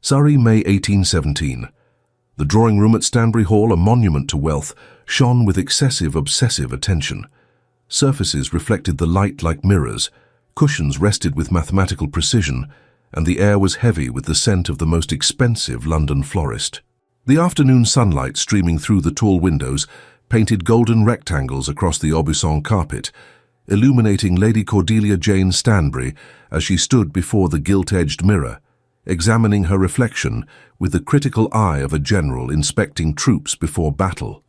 Surrey, May 1817. The drawing room at Stanbury Hall, a monument to wealth, shone with excessive obsessive attention. Surfaces reflected the light like mirrors, cushions rested with mathematical precision, and the air was heavy with the scent of the most expensive London florist. The afternoon sunlight streaming through the tall windows painted golden rectangles across the Aubusson carpet, illuminating Lady Cordelia Jane Stanbury as she stood before the gilt-edged mirror, examining her reflection with the critical eye of a general inspecting troops before battle.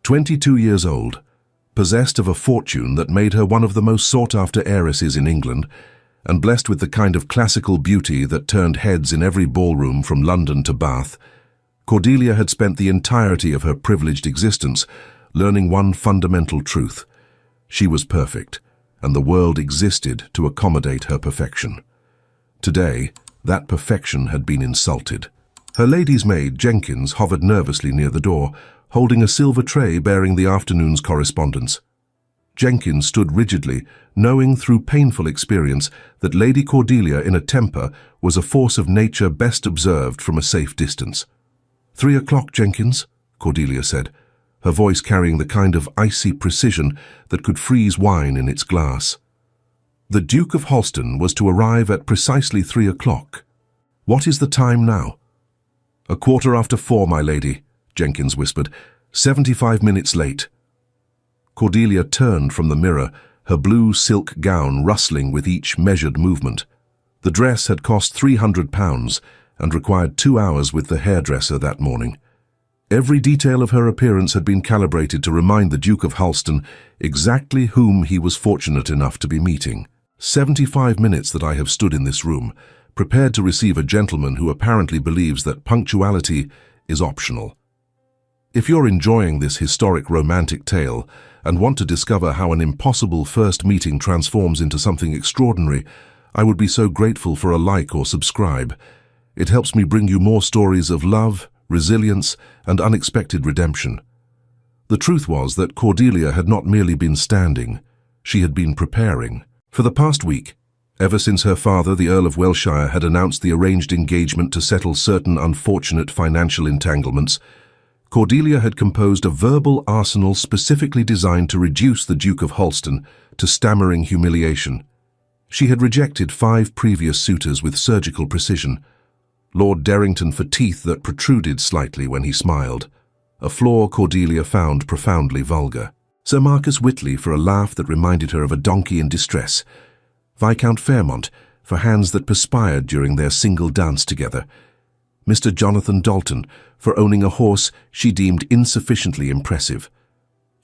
22 years old, possessed of a fortune that made her one of the most sought-after heiresses in England, and blessed with the kind of classical beauty that turned heads in every ballroom from London to Bath, Cordelia had spent the entirety of her privileged existence learning one fundamental truth. She was perfect, and the world existed to accommodate her perfection. Today, that perfection had been insulted. Her lady's maid, Jenkins, hovered nervously near the door, holding a silver tray bearing the afternoon's correspondence. Jenkins stood rigidly, knowing through painful experience that Lady Cordelia in a temper was a force of nature best observed from a safe distance. 3 o'clock, Jenkins, Cordelia said, her voice carrying the kind of icy precision that could freeze wine in its glass. The Duke of Halston was to arrive at precisely 3 o'clock. What is the time now? 4:15, my lady, Jenkins whispered. 75 minutes late. Cordelia turned from the mirror, her blue silk gown rustling with each measured movement. The dress had cost £300 and required 2 hours with the hairdresser that morning. Every detail of her appearance had been calibrated to remind the Duke of Halston exactly whom he was fortunate enough to be meeting. 75 minutes that I have stood in this room, prepared to receive a gentleman who apparently believes that punctuality is optional. If you're enjoying this historic romantic tale and want to discover how an impossible first meeting transforms into something extraordinary, I would be so grateful for a like or subscribe. It helps me bring you more stories of love, resilience, and unexpected redemption. The truth was that Cordelia had not merely been standing, she had been preparing. For the past week, ever since her father, the Earl of Welshire, had announced the arranged engagement to settle certain unfortunate financial entanglements, Cordelia had composed a verbal arsenal specifically designed to reduce the Duke of Halston to stammering humiliation. She had rejected 5 previous suitors with surgical precision. Lord Derrington for teeth that protruded slightly when he smiled, a flaw Cordelia found profoundly vulgar. Sir Marcus Whitley for a laugh that reminded her of a donkey in distress. Viscount Fairmont for hands that perspired during their single dance together. Mr. Jonathan Dalton for owning a horse she deemed insufficiently impressive.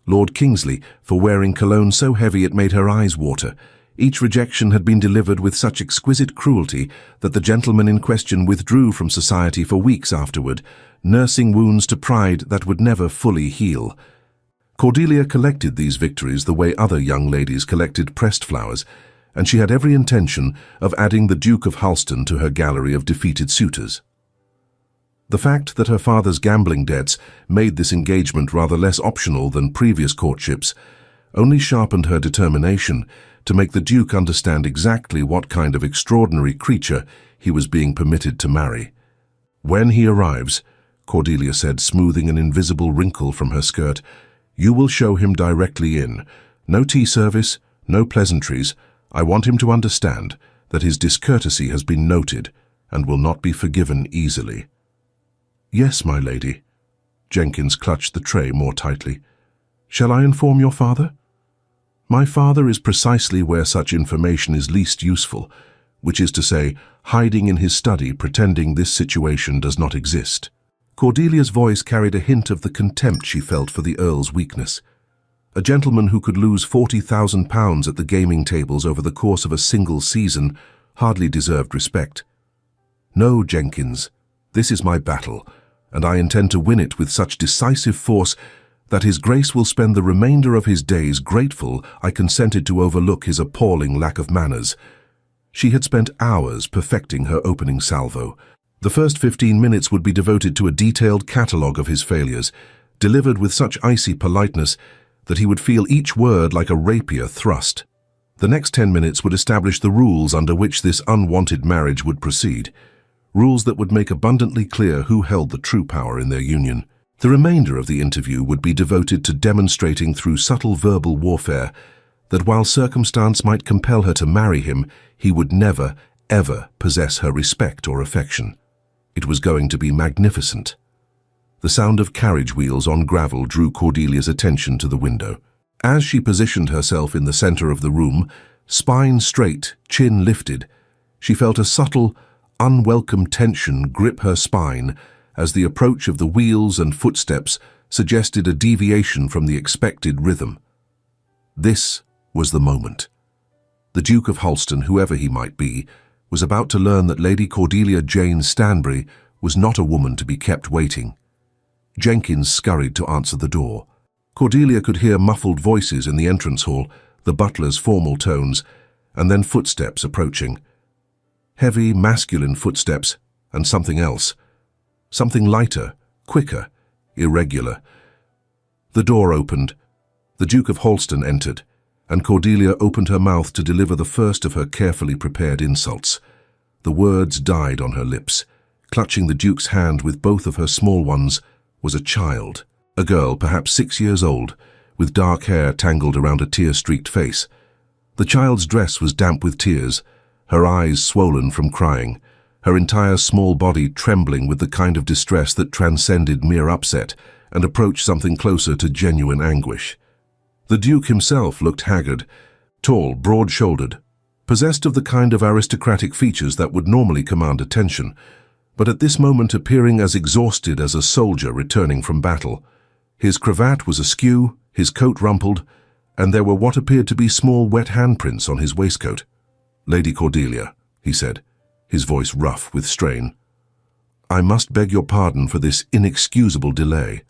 Lord Kingsley for wearing cologne so heavy it made her eyes water. Each rejection had been delivered with such exquisite cruelty that the gentleman in question withdrew from society for weeks afterward, nursing wounds to pride that would never fully heal. Cordelia collected these victories the way other young ladies collected pressed flowers, and she had every intention of adding the Duke of Halston to her gallery of defeated suitors. The fact that her father's gambling debts made this engagement rather less optional than previous courtships only sharpened her determination to make the Duke understand exactly what kind of extraordinary creature he was being permitted to marry. "When he arrives," Cordelia said, smoothing an invisible wrinkle from her skirt, "you will show him directly in. No tea service, no pleasantries. I want him to understand that his discourtesy has been noted and will not be forgiven easily." "Yes, my lady." Jenkins clutched the tray more tightly. "Shall I inform your father?" "My father is precisely where such information is least useful, which is to say, hiding in his study pretending this situation does not exist." Cordelia's voice carried a hint of the contempt she felt for the Earl's weakness. A gentleman who could lose £40,000 at the gaming tables over the course of a single season hardly deserved respect. "No, Jenkins, this is my battle, and I intend to win it with such decisive force that His Grace will spend the remainder of his days grateful I consented to overlook his appalling lack of manners." She had spent hours perfecting her opening salvo. The first 15 minutes would be devoted to a detailed catalogue of his failures, delivered with such icy politeness that he would feel each word like a rapier thrust. The next 10 minutes would establish the rules under which this unwanted marriage would proceed. rules that would make abundantly clear who held the true power in their union. The remainder of the interview would be devoted to demonstrating through subtle verbal warfare that while circumstance might compel her to marry him, he would never, ever possess her respect or affection. It was going to be magnificent. The sound of carriage wheels on gravel drew Cordelia's attention to the window. As she positioned herself in the center of the room, spine straight, chin lifted, she felt a subtle, unwelcome tension grip her spine as the approach of the wheels and footsteps suggested a deviation from the expected rhythm. This was the moment. The Duke of Halston, whoever he might be, was about to learn that Lady Cordelia Jane Stanbury was not a woman to be kept waiting. Jenkins scurried to answer the door. Cordelia could hear muffled voices in the entrance hall, the butler's formal tones, and then footsteps approaching. Heavy, masculine footsteps, and something else. Something lighter, quicker, irregular. The door opened. The Duke of Halston entered, and Cordelia opened her mouth to deliver the first of her carefully prepared insults. The words died on her lips. Clutching the Duke's hand with both of her small ones was a child, a girl perhaps 6 years old, with dark hair tangled around a tear-streaked face. The child's dress was damp with tears, her eyes swollen from crying, her entire small body trembling with the kind of distress that transcended mere upset and approached something closer to genuine anguish. The Duke himself looked haggard, tall, broad-shouldered, possessed of the kind of aristocratic features that would normally command attention, but at this moment appearing as exhausted as a soldier returning from battle. His cravat was askew, his coat rumpled, and there were what appeared to be small wet handprints on his waistcoat. "Lady Cordelia," he said, his voice rough with strain, "I must beg your pardon for this inexcusable delay.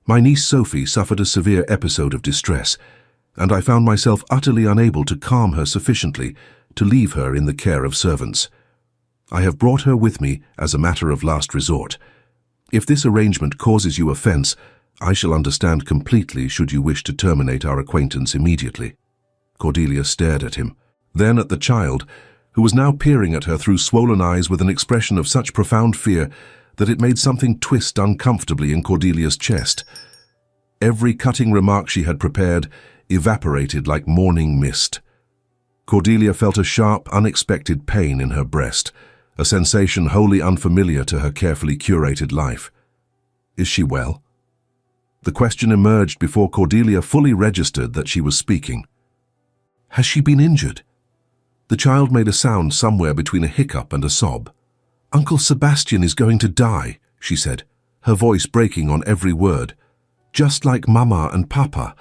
My niece Sophie suffered a severe episode of distress, and I found myself utterly unable to calm her sufficiently to leave her in the care of servants. I have brought her with me as a matter of last resort. If this arrangement causes you offense, I shall understand completely should you wish to terminate our acquaintance immediately." Cordelia stared at him, then at the child, who was now peering at her through swollen eyes with an expression of such profound fear that it made something twist uncomfortably in Cordelia's chest. Every cutting remark she had prepared evaporated like morning mist. Cordelia felt a sharp, unexpected pain in her breast, a sensation wholly unfamiliar to her carefully curated life. "Is she well?" The question emerged before Cordelia fully registered that she was speaking. "Has she been injured?" The child made a sound somewhere between a hiccup and a sob. "Uncle Sebastian is going to die," she said, her voice breaking on every word. "Just like Mama and Papa.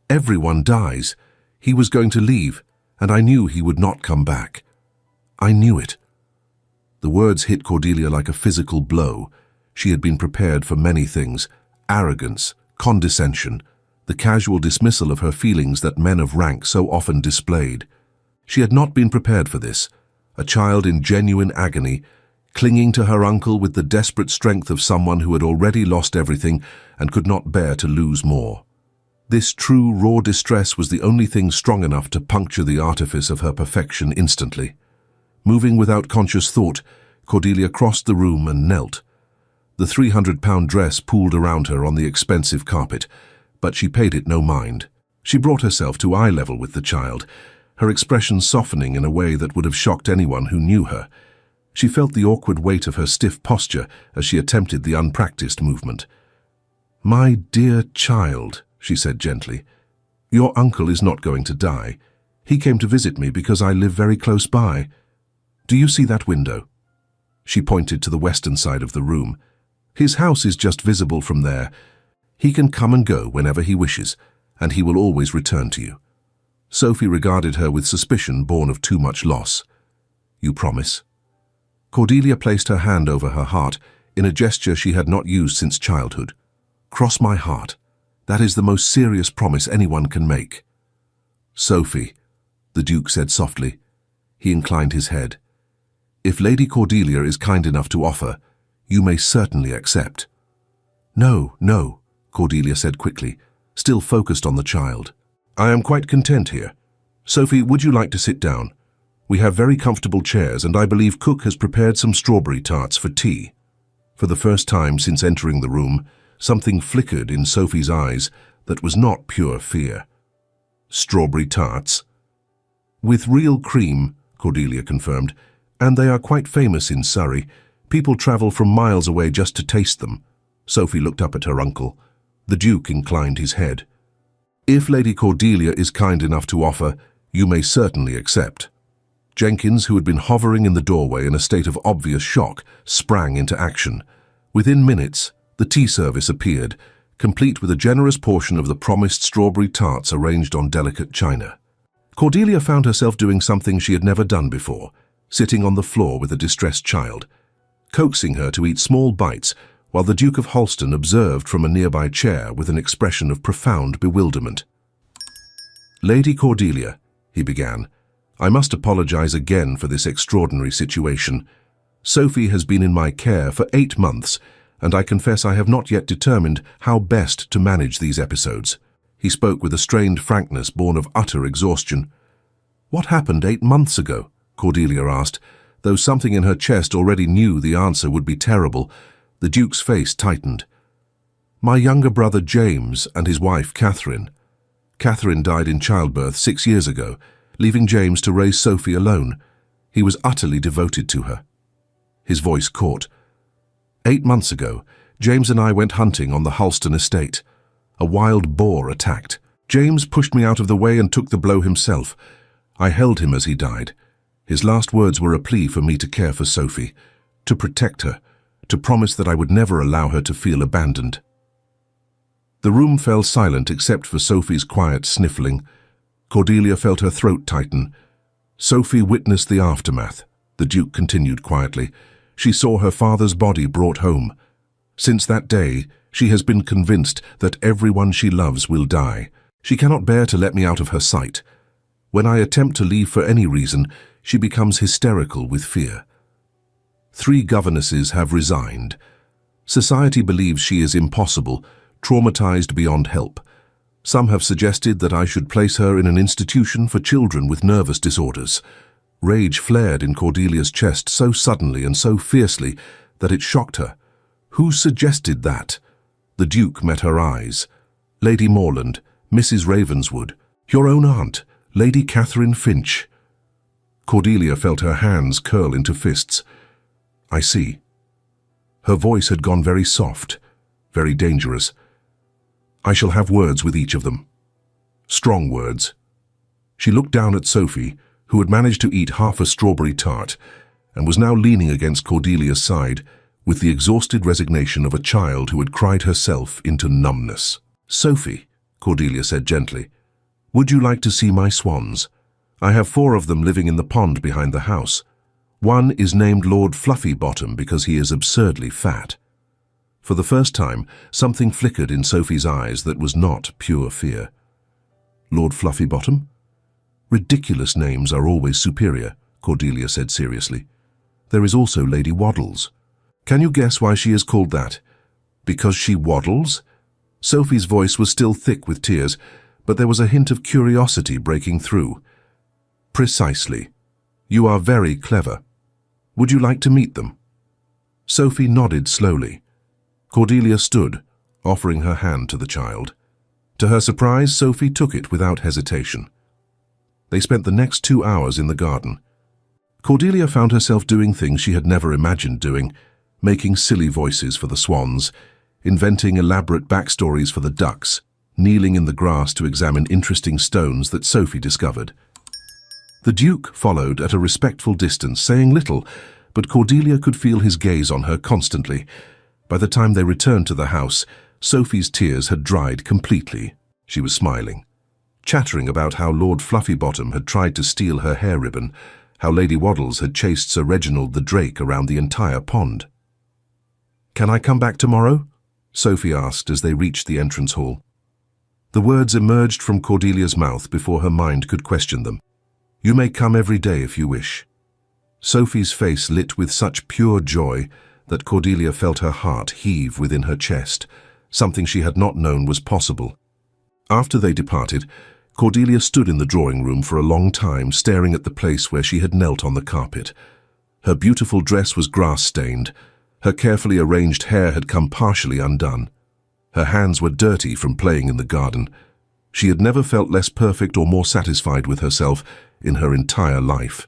Everyone dies. He was going to leave, and I knew he would not come back. I knew it." The words hit Cordelia like a physical blow. She had been prepared for many things: arrogance, condescension, the casual dismissal of her feelings that men of rank so often displayed. She had not been prepared for this, a child in genuine agony, clinging to her uncle with the desperate strength of someone who had already lost everything and could not bear to lose more. This true, raw distress was the only thing strong enough to puncture the artifice of her perfection instantly. Moving without conscious thought, Cordelia crossed the room and knelt. The 300-pound dress pooled around her on the expensive carpet, but she paid it no mind. She brought herself to eye level with the child, her expression softening in a way that would have shocked anyone who knew her. She felt the awkward weight of her stiff posture as she attempted the unpracticed movement. "My dear child," she said gently, "your uncle is not going to die. He came to visit me because I live very close by. Do you see that window?" She pointed to the western side of the room. "His house is just visible from there. He can come and go whenever he wishes, and he will always return to you." Sophie regarded her with suspicion born of too much loss. "You promise?" Cordelia placed her hand over her heart in a gesture she had not used since childhood. "Cross my heart. That is the most serious promise anyone can make." "Sophie," the Duke said softly. He inclined his head. "If Lady Cordelia is kind enough to offer, you may certainly accept." "No, no," Cordelia said quickly, still focused on the child. "I am quite content here. Sophie, would you like to sit down? We have very comfortable chairs, and I believe cook has prepared some strawberry tarts for tea." For the first time since entering the room, something flickered in Sophie's eyes that was not pure fear. "Strawberry tarts?" "With real cream," Cordelia confirmed, "and they are quite famous in Surrey. People travel from miles away just to taste them." Sophie looked up at her uncle. The Duke inclined his head. "If Lady Cordelia is kind enough to offer, you may certainly accept." Jenkins, who had been hovering in the doorway in a state of obvious shock, sprang into action. Within minutes, the tea service appeared, complete with a generous portion of the promised strawberry tarts arranged on delicate china. Cordelia found herself doing something she had never done before, sitting on the floor with a distressed child, coaxing her to eat small bites while the Duke of Holston observed from a nearby chair with an expression of profound bewilderment. "Lady Cordelia," he began, "I must apologize again for this extraordinary situation. Sophie has been in my care for 8 months, and I confess I have not yet determined how best to manage these episodes." He spoke with a strained frankness born of utter exhaustion. "What happened 8 months ago?" Cordelia asked, though something in her chest already knew the answer would be terrible. The Duke's face tightened. "My younger brother James and his wife Catherine. Catherine died in childbirth 6 years ago, leaving James to raise Sophie alone. He was utterly devoted to her." His voice caught. "8 months ago, James and I went hunting on the Halston estate. A wild boar attacked. James pushed me out of the way and took the blow himself. I held him as he died. His last words were a plea for me to care for Sophie, to protect her, to promise that I would never allow her to feel abandoned." The room fell silent except for Sophie's quiet sniffling. Cordelia felt her throat tighten. Sophie witnessed the aftermath. The Duke continued quietly. She saw her father's body brought home. Since that day, she has been convinced that everyone she loves will die. She cannot bear to let me out of her sight. When I attempt to leave for any reason, she becomes hysterical with fear. 3 governesses have resigned. Society believes she is impossible, traumatized beyond help. Some have suggested that I should place her in an institution for children with nervous disorders. Rage flared in Cordelia's chest so suddenly and so fiercely that it shocked her. "Who suggested that?" The Duke met her eyes. "Lady Morland, Mrs. Ravenswood, your own aunt, Lady Catherine Finch." Cordelia felt her hands curl into fists. "I see." Her voice had gone very soft, very dangerous. "I shall have words with each of them. Strong words." She looked down at Sophie, who had managed to eat half a strawberry tart, and was now leaning against Cordelia's side with the exhausted resignation of a child who had cried herself into numbness. "Sophie," Cordelia said gently, "would you like to see my swans? I have 4 of them living in the pond behind the house. One is named Lord Fluffy-Bottom because he is absurdly fat." For the first time, something flickered in Sophie's eyes that was not pure fear. "Lord Fluffy-Bottom? Ridiculous names are always superior," Cordelia said seriously. "There is also Lady Waddles. Can you guess why she is called that? Because she waddles?" Sophie's voice was still thick with tears, but there was a hint of curiosity breaking through. "Precisely. You are very clever. Would you like to meet them?" Sophie nodded slowly. Cordelia stood, offering her hand to the child. To her surprise, Sophie took it without hesitation. They spent the next 2 hours in the garden. Cordelia found herself doing things she had never imagined doing, making silly voices for the swans, inventing elaborate backstories for the ducks, kneeling in the grass to examine interesting stones that Sophie discovered. The Duke followed at a respectful distance, saying little, but Cordelia could feel his gaze on her constantly. By the time they returned to the house, Sophie's tears had dried completely. She was smiling, chattering about how Lord Fluffy-Bottom had tried to steal her hair ribbon, how Lady Waddles had chased Sir Reginald the Drake around the entire pond. "Can I come back tomorrow?" Sophie asked as they reached the entrance hall. The words emerged from Cordelia's mouth before her mind could question them. "You may come every day if you wish." Sophie's face lit with such pure joy that Cordelia felt her heart heave within her chest, something she had not known was possible. After they departed, Cordelia stood in the drawing room for a long time, staring at the place where she had knelt on the carpet. Her beautiful dress was grass-stained. Her carefully arranged hair had come partially undone. Her hands were dirty from playing in the garden. She had never felt less perfect or more satisfied with herself in her entire life.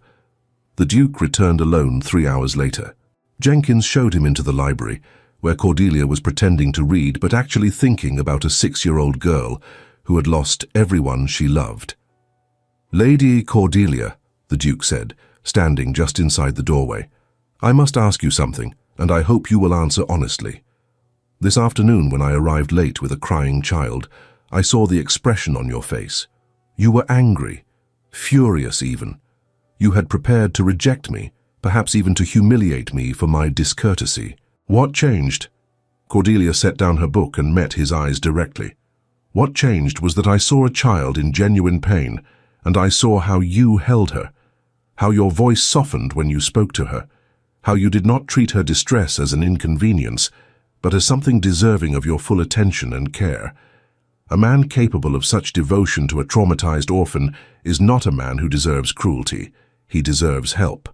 The Duke returned alone 3 hours later. Jenkins showed him into the library, where Cordelia was pretending to read but actually thinking about a 6-year-old girl who had lost everyone she loved. "Lady Cordelia," the Duke said, standing just inside the doorway, "I must ask you something, and I hope you will answer honestly. This afternoon when I arrived late with a crying child, I saw the expression on your face. You were angry, furious even. You had prepared to reject me, perhaps even to humiliate me for my discourtesy. What changed?" Cordelia set down her book and met his eyes directly. "What changed was that I saw a child in genuine pain, and I saw how you held her, how your voice softened when you spoke to her, how you did not treat her distress as an inconvenience, but as something deserving of your full attention and care. A man capable of such devotion to a traumatized orphan is not a man who deserves cruelty. He deserves help."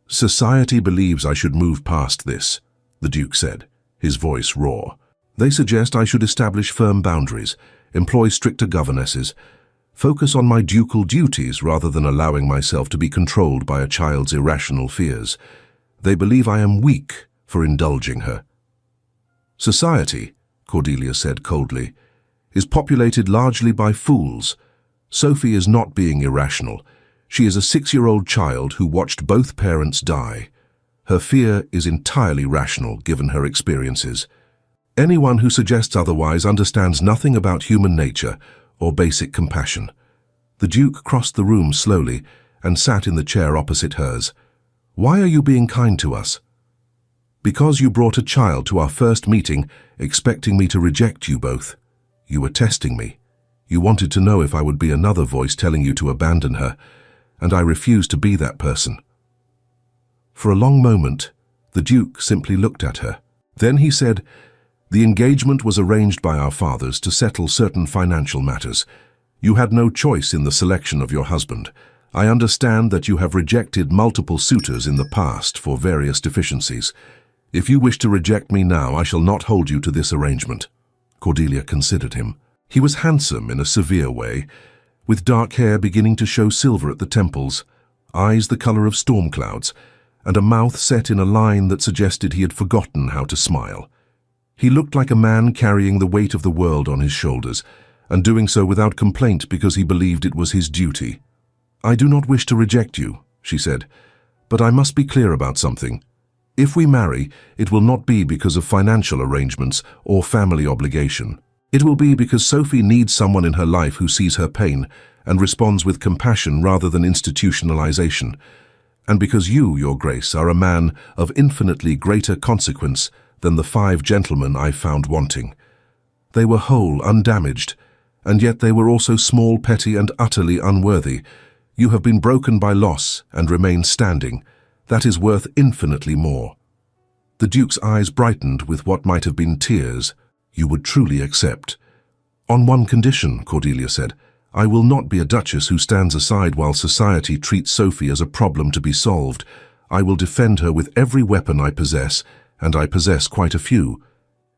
"Society believes I should move past this," the Duke said, his voice raw. "They suggest I should establish firm boundaries, employ stricter governesses, focus on my ducal duties rather than allowing myself to be controlled by a child's irrational fears. They believe I am weak for indulging her." "Society," Cordelia said coldly, "is populated largely by fools. Sophie is not being irrational. She is a 6-year-old child who watched both parents die. Her fear is entirely rational given her experiences. Anyone who suggests otherwise understands nothing about human nature or basic compassion." The Duke crossed the room slowly and sat in the chair opposite hers. "Why are you being kind to us?" "Because you brought a child to our first meeting, expecting me to reject you both. You were testing me. You wanted to know if I would be another voice telling you to abandon her, and I refused to be that person." For a long moment, the Duke simply looked at her. Then he said, "The engagement was arranged by our fathers to settle certain financial matters. You had no choice in the selection of your husband. I understand that you have rejected multiple suitors in the past for various deficiencies. If you wish to reject me now, I shall not hold you to this arrangement." Cordelia considered him. He was handsome in a severe way, with dark hair beginning to show silver at the temples, eyes the color of storm clouds, and a mouth set in a line that suggested he had forgotten how to smile. He looked like a man carrying the weight of the world on his shoulders, and doing so without complaint because he believed it was his duty. "I do not wish to reject you," she said, "but I must be clear about something. If we marry, it will not be because of financial arrangements or family obligation. It will be because Sophie needs someone in her life who sees her pain and responds with compassion rather than institutionalization, and because you, Your Grace, are a man of infinitely greater consequence than the 5 gentlemen I found wanting. They were whole, undamaged, and yet they were also small, petty, and utterly unworthy. You have been broken by loss and remain standing. That is worth infinitely more." The Duke's eyes brightened with what might have been tears. "You would truly accept." "On one condition," Cordelia said. "I will not be a duchess who stands aside while society treats Sophie as a problem to be solved. I will defend her with every weapon I possess, and I possess quite a few.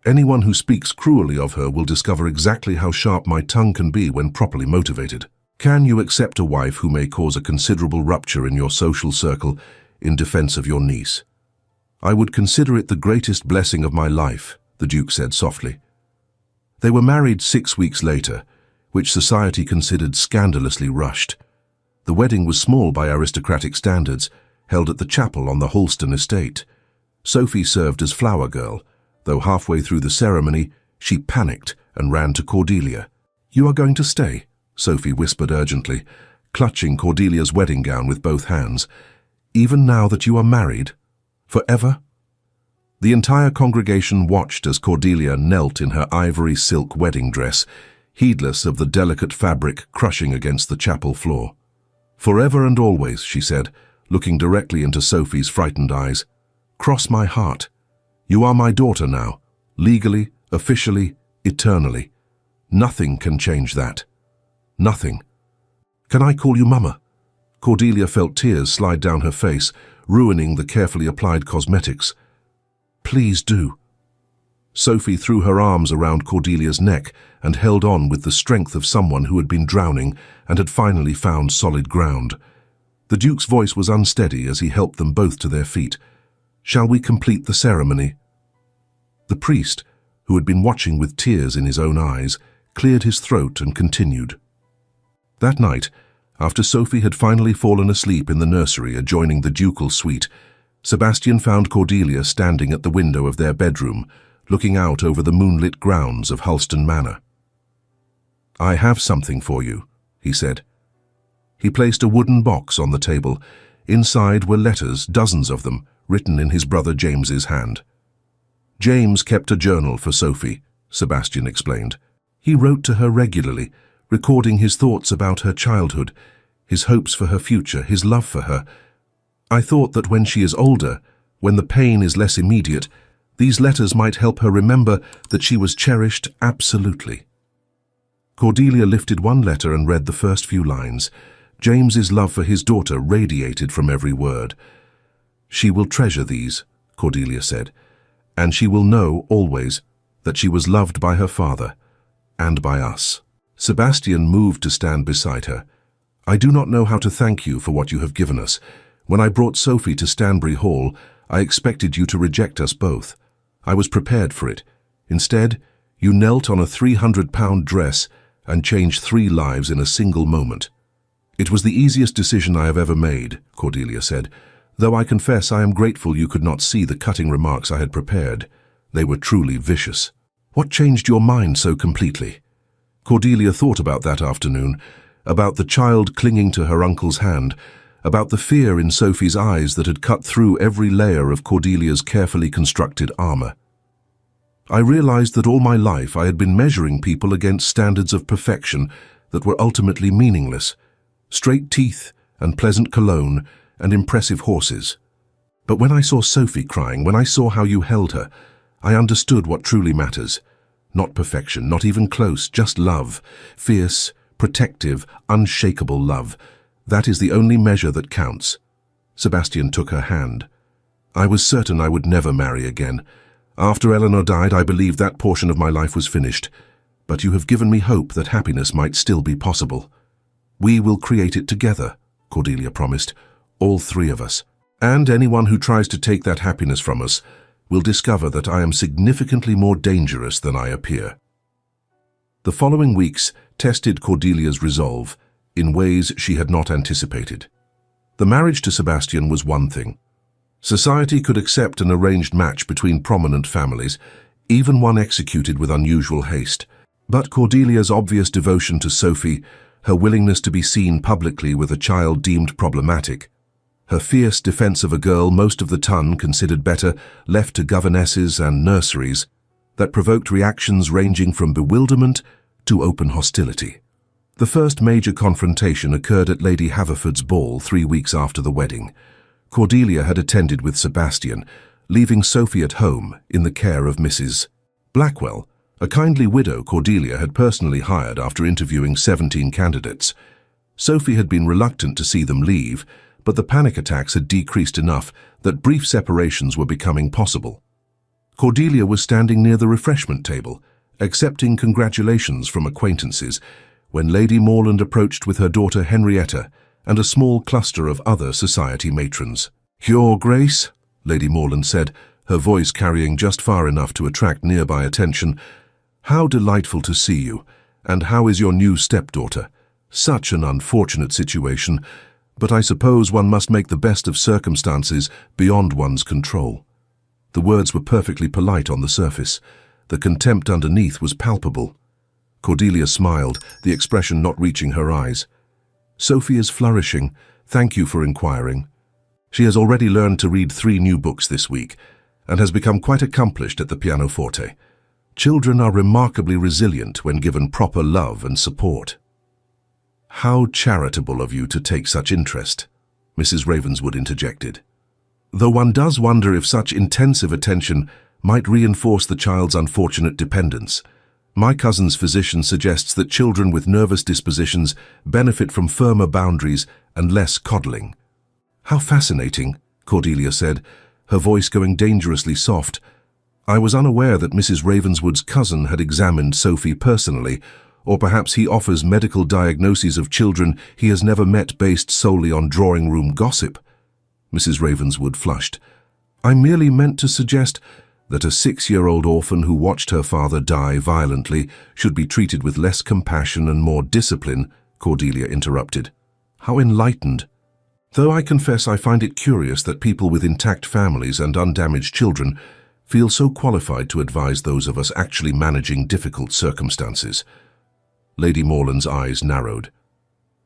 Anyone who speaks cruelly of her will discover exactly how sharp my tongue can be when properly motivated. Can you accept a wife who may cause a considerable rupture in your social circle in defense of your niece?" "I would consider it the greatest blessing of my life," the Duke said softly. They were married 6 weeks later, which society considered scandalously rushed. The wedding was small by aristocratic standards, held at the chapel on the Halston estate. Sophie served as flower girl, though halfway through the ceremony, she panicked and ran to Cordelia. "You are going to stay?" Sophie whispered urgently, clutching Cordelia's wedding gown with both hands. "Even now that you are married? Forever?" The entire congregation watched as Cordelia knelt in her ivory silk wedding dress, heedless of the delicate fabric crushing against the chapel floor. "Forever and always," she said, looking directly into Sophie's frightened eyes. "Cross my heart. You are my daughter now, legally, officially, eternally. Nothing can change that." Nothing. Can I call you Mama? Cordelia felt tears slide down her face, ruining the carefully applied cosmetics. Please do. Sophie threw her arms around Cordelia's neck and held on with the strength of someone who had been drowning and had finally found solid ground. The Duke's voice was unsteady as he helped them both to their feet. Shall we complete the ceremony? The priest, who had been watching with tears in his own eyes, cleared his throat and continued. That night, after Sophie had finally fallen asleep in the nursery adjoining the ducal suite, Sebastian found Cordelia standing at the window of their bedroom, looking out over the moonlit grounds of Hulston Manor. I have something for you, he said. He placed a wooden box on the table. Inside were letters, dozens of them, written in his brother James's hand. James kept a journal for Sophie, Sebastian explained. He wrote to her regularly, recording his thoughts about her childhood, his hopes for her future, his love for her. I thought that when she is older, when the pain is less immediate, these letters might help her remember that she was cherished absolutely. Cordelia lifted one letter and read the first few lines. James's love for his daughter radiated from every word. She will treasure these, Cordelia said, and she will know, always, that she was loved by her father, and by us. Sebastian moved to stand beside her. I do not know how to thank you for what you have given us. When I brought Sophie to Stanbury Hall, I expected you to reject us both. I was prepared for it. Instead, you knelt on a 300-pound dress and changed 3 lives in a single moment. It was the easiest decision I have ever made, Cordelia said, though I confess I am grateful you could not see the cutting remarks I had prepared. They were truly vicious. What changed your mind so completely? Cordelia thought about that afternoon, about the child clinging to her uncle's hand, about the fear in Sophie's eyes that had cut through every layer of Cordelia's carefully constructed armor. I realized that all my life I had been measuring people against standards of perfection that were ultimately meaningless. Straight teeth and pleasant cologne and impressive horses. But when I saw Sophie crying, when I saw how you held her, I understood what truly matters. Not perfection, not even close, just love. Fierce, protective, unshakable love. That is the only measure that counts. Sebastian took her hand. I was certain I would never marry again. After Eleanor died, I believed that portion of my life was finished. But you have given me hope that happiness might still be possible. We will create it together, Cordelia promised, all 3 of us. And anyone who tries to take that happiness from us will discover that I am significantly more dangerous than I appear. The following weeks tested Cordelia's resolve in ways she had not anticipated. The marriage to Sebastian was one thing. Society could accept an arranged match between prominent families, even one executed with unusual haste. But Cordelia's obvious devotion to Sophie, her willingness to be seen publicly with a child deemed problematic, her fierce defense of a girl most of the ton considered better left to governesses and nurseries, that provoked reactions ranging from bewilderment to open hostility. The first major confrontation occurred at Lady Haverford's ball 3 weeks after the wedding. Cordelia had attended with Sebastian, leaving Sophie at home in the care of Mrs. Blackwell, a kindly widow Cordelia had personally hired after interviewing 17 candidates. Sophie had been reluctant to see them leave, but the panic attacks had decreased enough that brief separations were becoming possible. Cordelia was standing near the refreshment table, accepting congratulations from acquaintances, when Lady Morland approached with her daughter Henrietta and a small cluster of other society matrons. "Your Grace," Lady Morland said, her voice carrying just far enough to attract nearby attention, "how delightful to see you, and how is your new stepdaughter? Such an unfortunate situation, but I suppose one must make the best of circumstances beyond one's control." The words were perfectly polite on the surface. The contempt underneath was palpable. Cordelia smiled, the expression not reaching her eyes. "Sophie is flourishing. Thank you for inquiring. She has already learned to read 3 new books this week, and has become quite accomplished at the pianoforte. Children are remarkably resilient when given proper love and support." "How charitable of you to take such interest," Mrs. Ravenswood interjected. "Though one does wonder if such intensive attention might reinforce the child's unfortunate dependence. My cousin's physician suggests that children with nervous dispositions benefit from firmer boundaries and less coddling. How fascinating, Cordelia said, her voice going dangerously soft. I was unaware that Mrs. Ravenswood's cousin had examined Sophie personally, or perhaps he offers medical diagnoses of children he has never met based solely on drawing-room gossip. Mrs. Ravenswood flushed. I merely meant to suggest that a 6-year-old orphan who watched her father die violently should be treated with less compassion and more discipline, Cordelia interrupted. How enlightened. Though I confess I find it curious that people with intact families and undamaged children feel so qualified to advise those of us actually managing difficult circumstances. Lady Morland's eyes narrowed.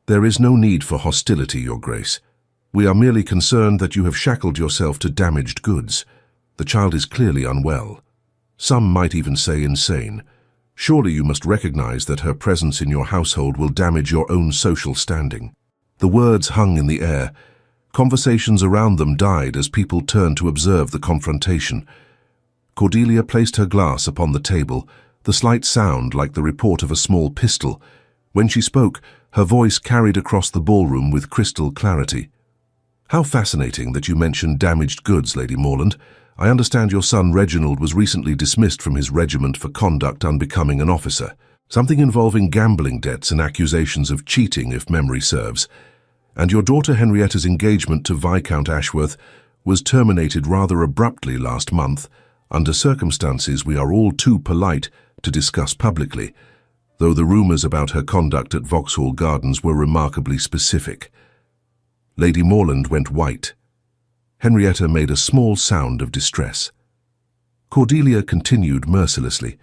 There is no need for hostility, Your Grace. We are merely concerned that you have shackled yourself to damaged goods. The child is clearly unwell. Some might even say insane. Surely you must recognize that her presence in your household will damage your own social standing. The words hung in the air. Conversations around them died as people turned to observe the confrontation. Cordelia placed her glass upon the table, the slight sound like the report of a small pistol. When she spoke, her voice carried across the ballroom with crystal clarity. How fascinating that you mentioned damaged goods, Lady Morland. I understand your son Reginald was recently dismissed from his regiment for conduct unbecoming an officer. Something involving gambling debts and accusations of cheating, if memory serves. And your daughter Henrietta's engagement to Viscount Ashworth was terminated rather abruptly last month, under circumstances we are all too polite to discuss publicly, though the rumours about her conduct at Vauxhall Gardens were remarkably specific. Lady Morland went white. Henrietta made a small sound of distress. Cordelia continued mercilessly.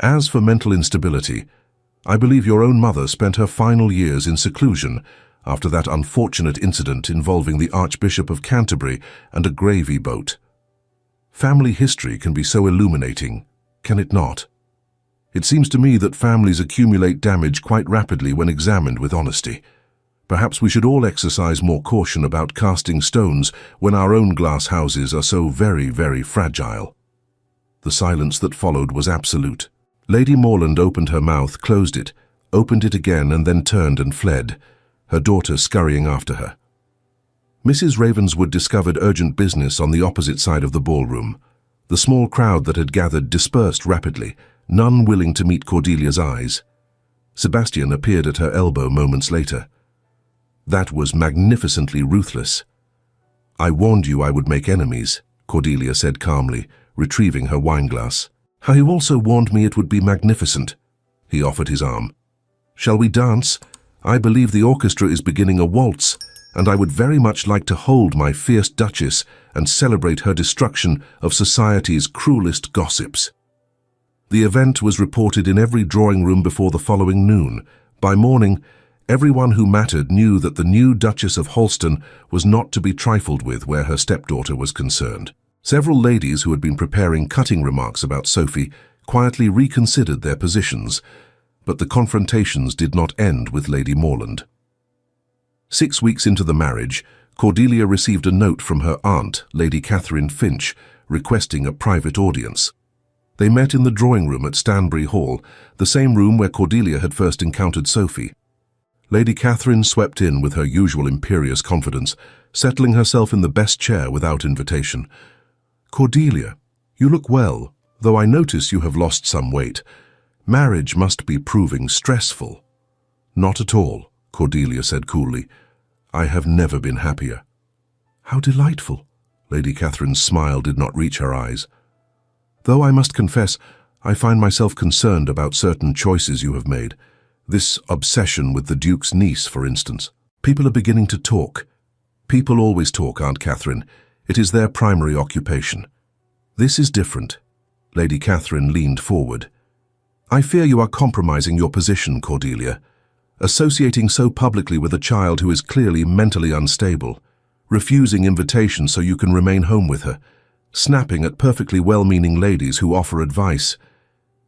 As for mental instability, I believe your own mother spent her final years in seclusion after that unfortunate incident involving the Archbishop of Canterbury and a gravy boat. Family history can be so illuminating, can it not? It seems to me that families accumulate damage quite rapidly when examined with honesty. Perhaps we should all exercise more caution about casting stones when our own glass houses are so very, very fragile. The silence that followed was absolute. Lady Morland opened her mouth, closed it, opened it again, and then turned and fled, her daughter scurrying after her. Mrs. Ravenswood discovered urgent business on the opposite side of the ballroom. The small crowd that had gathered dispersed rapidly, none willing to meet Cordelia's eyes. Sebastian appeared at her elbow moments later. That was magnificently ruthless. I warned you I would make enemies, Cordelia said calmly, retrieving her wineglass. How you also warned me it would be magnificent. He offered his arm. Shall we dance? I believe the orchestra is beginning a waltz, and I would very much like to hold my fierce Duchess and celebrate her destruction of society's cruelest gossips. The event was reported in every drawing room before the following noon. By morning, everyone who mattered knew that the new Duchess of Holston was not to be trifled with where her stepdaughter was concerned. Several ladies who had been preparing cutting remarks about Sophie quietly reconsidered their positions, but the confrontations did not end with Lady Morland. 6 weeks into the marriage, Cordelia received a note from her aunt, Lady Catherine Finch, requesting a private audience. They met in the drawing room at Stanbury Hall, the same room where Cordelia had first encountered Sophie. Lady Catherine swept in with her usual imperious confidence, settling herself in the best chair without invitation. Cordelia, you look well, though I notice you have lost some weight. Marriage must be proving stressful. Not at all, Cordelia said coolly. I have never been happier. How delightful. Lady Catherine's smile did not reach her eyes. Though I must confess, I find myself concerned about certain choices you have made. This obsession with the Duke's niece, for instance. People are beginning to talk. People always talk, Aunt Catherine. It is their primary occupation. This is different. Lady Catherine leaned forward. I fear you are compromising your position, Cordelia. Associating so publicly with a child who is clearly mentally unstable. Refusing invitations so you can remain home with her. Snapping at perfectly well-meaning ladies who offer advice.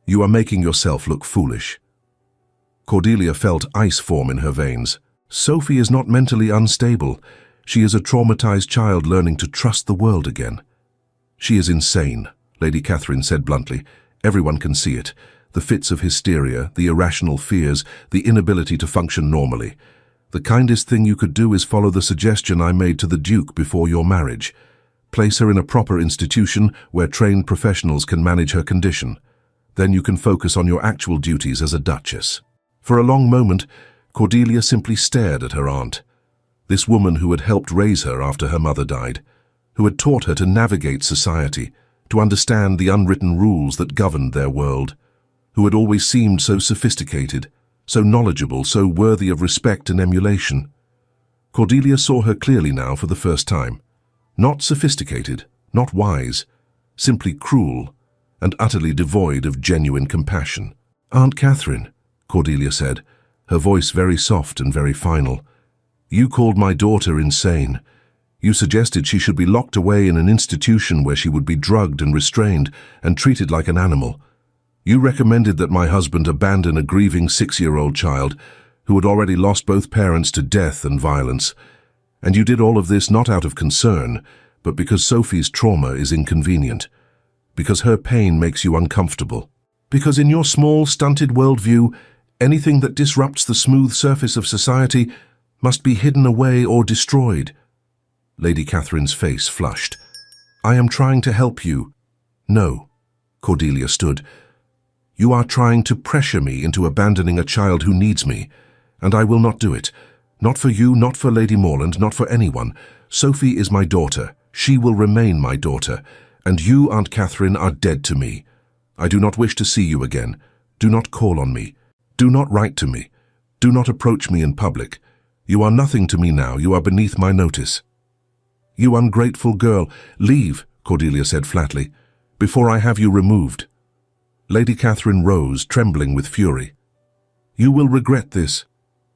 You are making yourself look foolish. Cordelia felt ice form in her veins. Sophie is not mentally unstable. She is a traumatized child learning to trust the world again. She is insane, Lady Catherine said bluntly. Everyone can see it. The fits of hysteria, the irrational fears, the inability to function normally. The kindest thing you could do is follow the suggestion I made to the Duke before your marriage. Place her in a proper institution where trained professionals can manage her condition. Then you can focus on your actual duties as a duchess. For a long moment, Cordelia simply stared at her aunt. This woman who had helped raise her after her mother died, who had taught her to navigate society, to understand the unwritten rules that governed their world, who had always seemed so sophisticated, so knowledgeable, so worthy of respect and emulation. Cordelia saw her clearly now for the first time. Not sophisticated, not wise, simply cruel and utterly devoid of genuine compassion. "Aunt Catherine," Cordelia said, her voice very soft and very final, "you called my daughter insane. You suggested she should be locked away in an institution where she would be drugged and restrained and treated like an animal. You recommended that my husband abandon a grieving 6-year-old child who had already lost both parents to death and violence. And you did all of this not out of concern, but because Sophie's trauma is inconvenient, because her pain makes you uncomfortable, because in your small, stunted worldview, anything that disrupts the smooth surface of society must be hidden away or destroyed." Lady Catherine's face flushed. "I am trying to help you." "No," Cordelia stood. "You are trying to pressure me into abandoning a child who needs me, and I will not do it. Not for you, not for Lady Morland, not for anyone. Sophie is my daughter. She will remain my daughter. And you, Aunt Catherine, are dead to me. I do not wish to see you again. Do not call on me. Do not write to me. Do not approach me in public. You are nothing to me now. You are beneath my notice." "You ungrateful girl. Leave," Cordelia said flatly, "before I have you removed." Lady Catherine rose, trembling with fury. "You will regret this.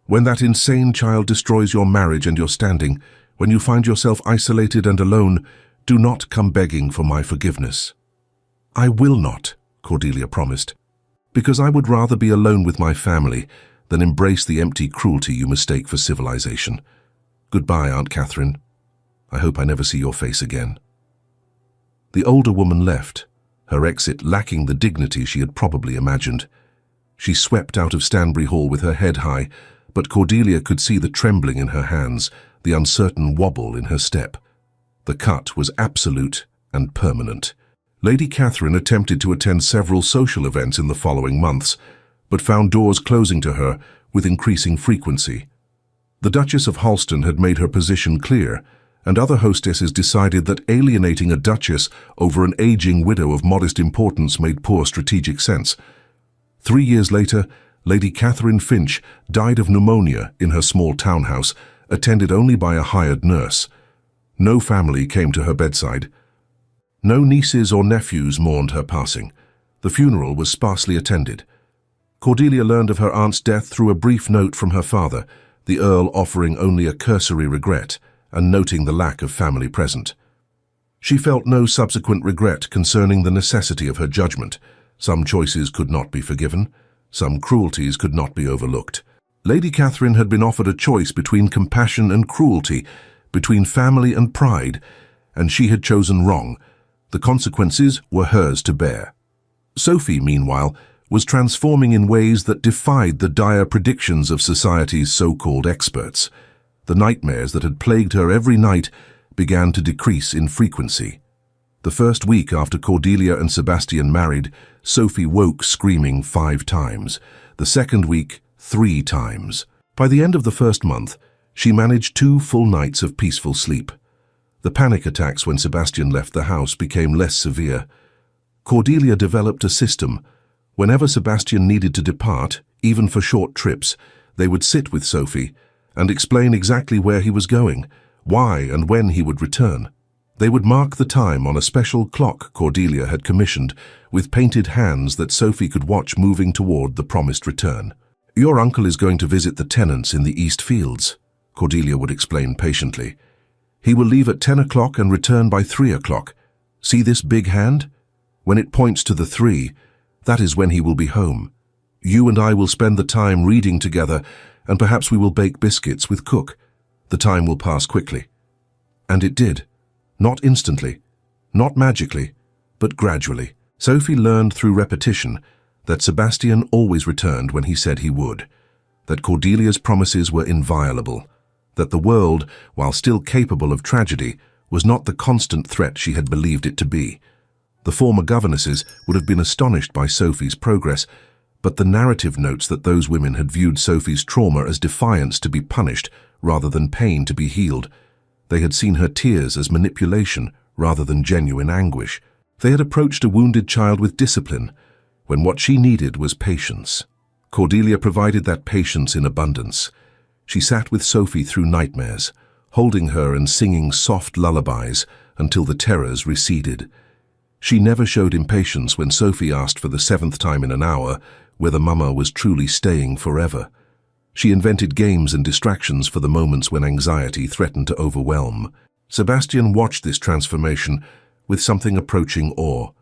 When that insane child destroys your marriage and your standing, when you find yourself isolated and alone, do not come begging for my forgiveness." "I will not," Cordelia promised, "because I would rather be alone with my family than embrace the empty cruelty you mistake for civilization. Goodbye, Aunt Catherine. I hope I never see your face again." The older woman left, her exit lacking the dignity she had probably imagined. She swept out of Stanbury Hall with her head high, but Cordelia could see the trembling in her hands, the uncertain wobble in her step. The cut was absolute and permanent. Lady Catherine attempted to attend several social events in the following months, but found doors closing to her with increasing frequency. The Duchess of Halston had made her position clear, and other hostesses decided that alienating a duchess over an aging widow of modest importance made poor strategic sense. 3 years later, Lady Catherine Finch died of pneumonia in her small townhouse, attended only by a hired nurse. No family came to her bedside. No nieces or nephews mourned her passing. The funeral was sparsely attended. Cordelia learned of her aunt's death through a brief note from her father, the Earl offering only a cursory regret and noting the lack of family present. She felt no subsequent regret concerning the necessity of her judgment. Some choices could not be forgiven. Some cruelties could not be overlooked. Lady Catherine had been offered a choice between compassion and cruelty, between family and pride, and she had chosen wrong. The consequences were hers to bear. Sophie, meanwhile, was transforming in ways that defied the dire predictions of society's so-called experts. The nightmares that had plagued her every night began to decrease in frequency. The first week after Cordelia and Sebastian married, Sophie woke screaming 5 times. The second week, 3 times. By the end of the first month, she managed 2 full nights of peaceful sleep. The panic attacks when Sebastian left the house became less severe. Cordelia developed a system. Whenever Sebastian needed to depart, even for short trips, they would sit with Sophie and explain exactly where he was going, why and when he would return. They would mark the time on a special clock Cordelia had commissioned, with painted hands that Sophie could watch moving toward the promised return. "Your uncle is going to visit the tenants in the East Fields," Cordelia would explain patiently. "He will leave at 10 o'clock and return by 3 o'clock. See this big hand? When it points to the 3, that is when he will be home. You and I will spend the time reading together, and perhaps we will bake biscuits with Cook. The time will pass quickly." And it did. Not instantly, not magically, but gradually. Sophie learned through repetition that Sebastian always returned when he said he would, that Cordelia's promises were inviolable, that the world, while still capable of tragedy, was not the constant threat she had believed it to be. The former governesses would have been astonished by Sophie's progress, but the narrative notes that those women had viewed Sophie's trauma as defiance to be punished rather than pain to be healed. They had seen her tears as manipulation rather than genuine anguish. They had approached a wounded child with discipline, when what she needed was patience. Cordelia provided that patience in abundance. She sat with Sophie through nightmares, holding her and singing soft lullabies until the terrors receded. She never showed impatience when Sophie asked for the 7th time in an hour whether Mama was truly staying forever. She invented games and distractions for the moments when anxiety threatened to overwhelm. Sebastian watched this transformation with something approaching awe.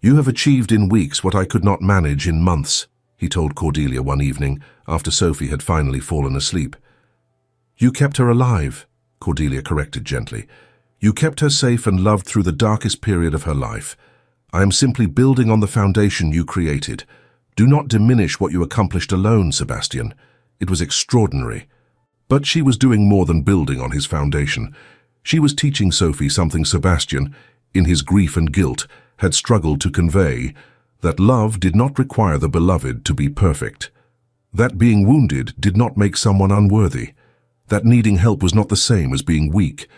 "You have achieved in weeks what I could not manage in months," he told Cordelia one evening after Sophie had finally fallen asleep. "You kept her alive," Cordelia corrected gently. "You kept her safe and loved through the darkest period of her life. I am simply building on the foundation you created. Do not diminish what you accomplished alone, Sebastian. It was extraordinary." But she was doing more than building on his foundation. She was teaching Sophie something Sebastian, in his grief and guilt, had struggled to convey, that love did not require the beloved to be perfect. That being wounded did not make someone unworthy. That needing help was not the same as being weak.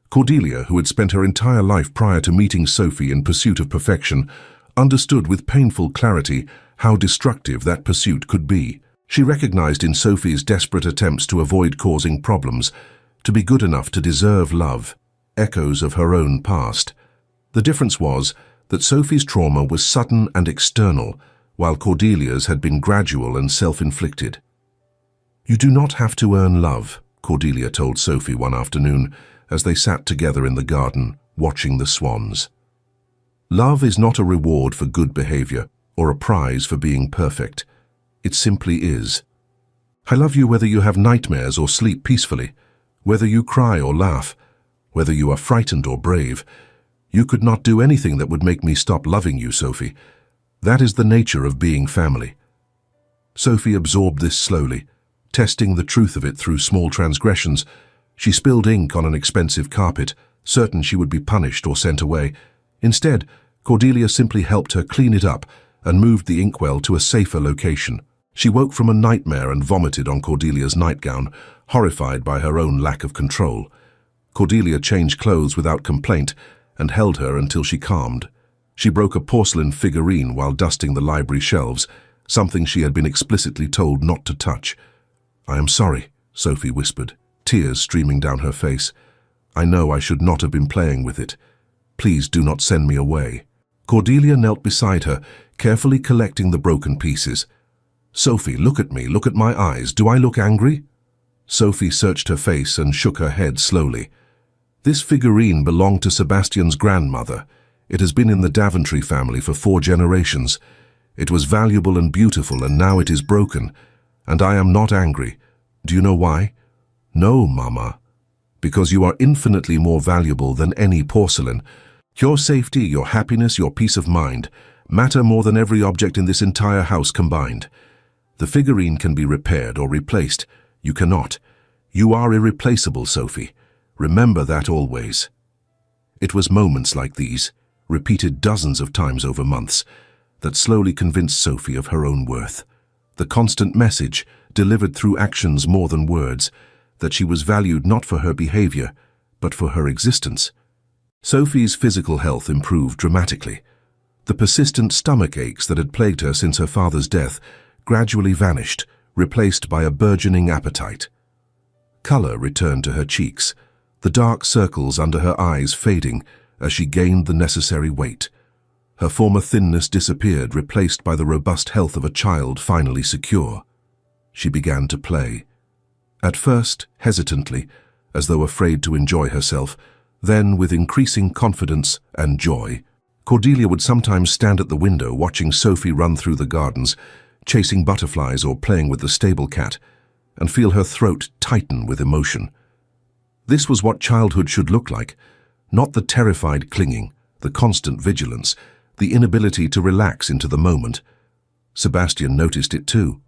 Cordelia, who had spent her entire life prior to meeting Sophie in pursuit of perfection, understood with painful clarity how destructive that pursuit could be. She recognized in Sophie's desperate attempts to avoid causing problems, to be good enough to deserve love, echoes of her own past. The difference was that Sophie's trauma was sudden and external, while Cordelia's had been gradual and self-inflicted. "You do not have to earn love," Cordelia told Sophie one afternoon as they sat together in the garden, watching the swans. "Love is not a reward for good behavior or a prize for being perfect. It simply is. I love you whether you have nightmares or sleep peacefully, whether you cry or laugh, whether you are frightened or brave. You could not do anything that would make me stop loving you, Sophie. That is the nature of being family." Sophie absorbed this slowly, testing the truth of it through small transgressions. She spilled ink on an expensive carpet, certain she would be punished or sent away. Instead, Cordelia simply helped her clean it up and moved the inkwell to a safer location. She woke from a nightmare and vomited on Cordelia's nightgown, horrified by her own lack of control. Cordelia changed clothes without complaint and held her until she calmed. She broke a porcelain figurine while dusting the library shelves, something she had been explicitly told not to touch. "I am sorry," Sophie whispered, tears streaming down her face. "I know I should not have been playing with it. Please do not send me away." Cordelia knelt beside her, carefully collecting the broken pieces. "Sophie, look at me, look at my eyes. Do I look angry?" Sophie searched her face and shook her head slowly. "This figurine belonged to Sebastian's grandmother. It has been in the Daventry family for 4 generations. It was valuable and beautiful, and now it is broken. And I am not angry. Do you know why? No, Mama. Because you are infinitely more valuable than any porcelain. Your safety, your happiness, your peace of mind matter more than every object in this entire house combined. The figurine can be repaired or replaced. You cannot. You are irreplaceable, Sophie. Remember that always." It was moments like these, repeated dozens of times over months, that slowly convinced Sophie of her own worth. The constant message, delivered through actions more than words, that she was valued not for her behavior, but for her existence. Sophie's physical health improved dramatically. The persistent stomach aches that had plagued her since her father's death gradually vanished, replaced by a burgeoning appetite. Color returned to her cheeks, the dark circles under her eyes fading as she gained the necessary weight. Her former thinness disappeared, replaced by the robust health of a child finally secure. She began to play. At first, hesitantly, as though afraid to enjoy herself, then with increasing confidence and joy. Cordelia would sometimes stand at the window watching Sophie run through the gardens, chasing butterflies or playing with the stable cat, and feel her throat tighten with emotion. This was what childhood should look like, not the terrified clinging, the constant vigilance, the inability to relax into the moment. Sebastian noticed it too.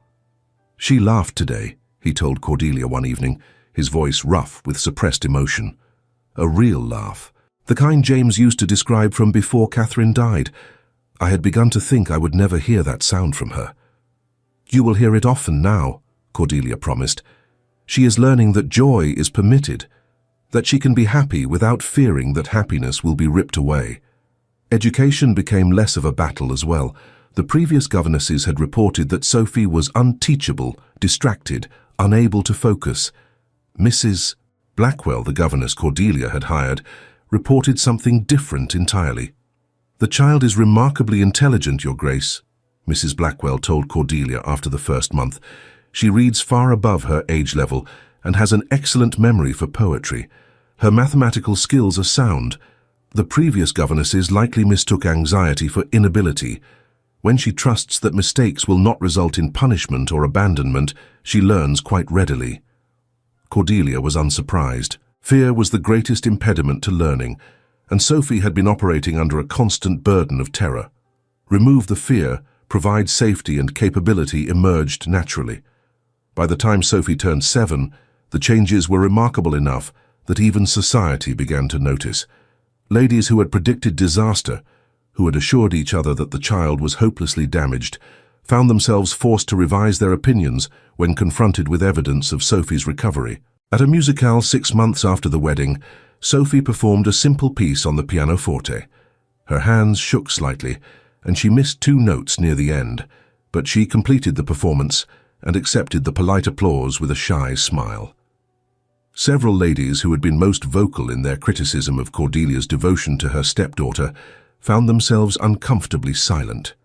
"She laughed today," he told Cordelia one evening, his voice rough with suppressed emotion. "A real laugh. The kind James used to describe from before Catherine died. I had begun to think I would never hear that sound from her." "You will hear it often now," Cordelia promised. "She is learning that joy is permitted, that she can be happy without fearing that happiness will be ripped away." Education became less of a battle as well. The previous governesses had reported that Sophie was unteachable, distracted, unable to focus. Mrs. Blackwell, the governess Cordelia had hired, reported something different entirely. "The child is remarkably intelligent, Your Grace," Mrs. Blackwell told Cordelia after the first month. "She reads far above her age level and has an excellent memory for poetry. Her mathematical skills are sound. The previous governesses likely mistook anxiety for inability. When she trusts that mistakes will not result in punishment or abandonment, she learns quite readily." Cordelia was unsurprised. Fear was the greatest impediment to learning, and Sophie had been operating under a constant burden of terror. Remove the fear, provide safety, and capability emerged naturally. By the time Sophie turned 7, the changes were remarkable enough that even society began to notice. Ladies who had predicted disaster, who had assured each other that the child was hopelessly damaged, found themselves forced to revise their opinions when confronted with evidence of Sophie's recovery. At a musicale 6 months after the wedding, Sophie performed a simple piece on the pianoforte. Her hands shook slightly, and she missed 2 notes near the end, but she completed the performance and accepted the polite applause with a shy smile. Several ladies who had been most vocal in their criticism of Cordelia's devotion to her stepdaughter found themselves uncomfortably silent.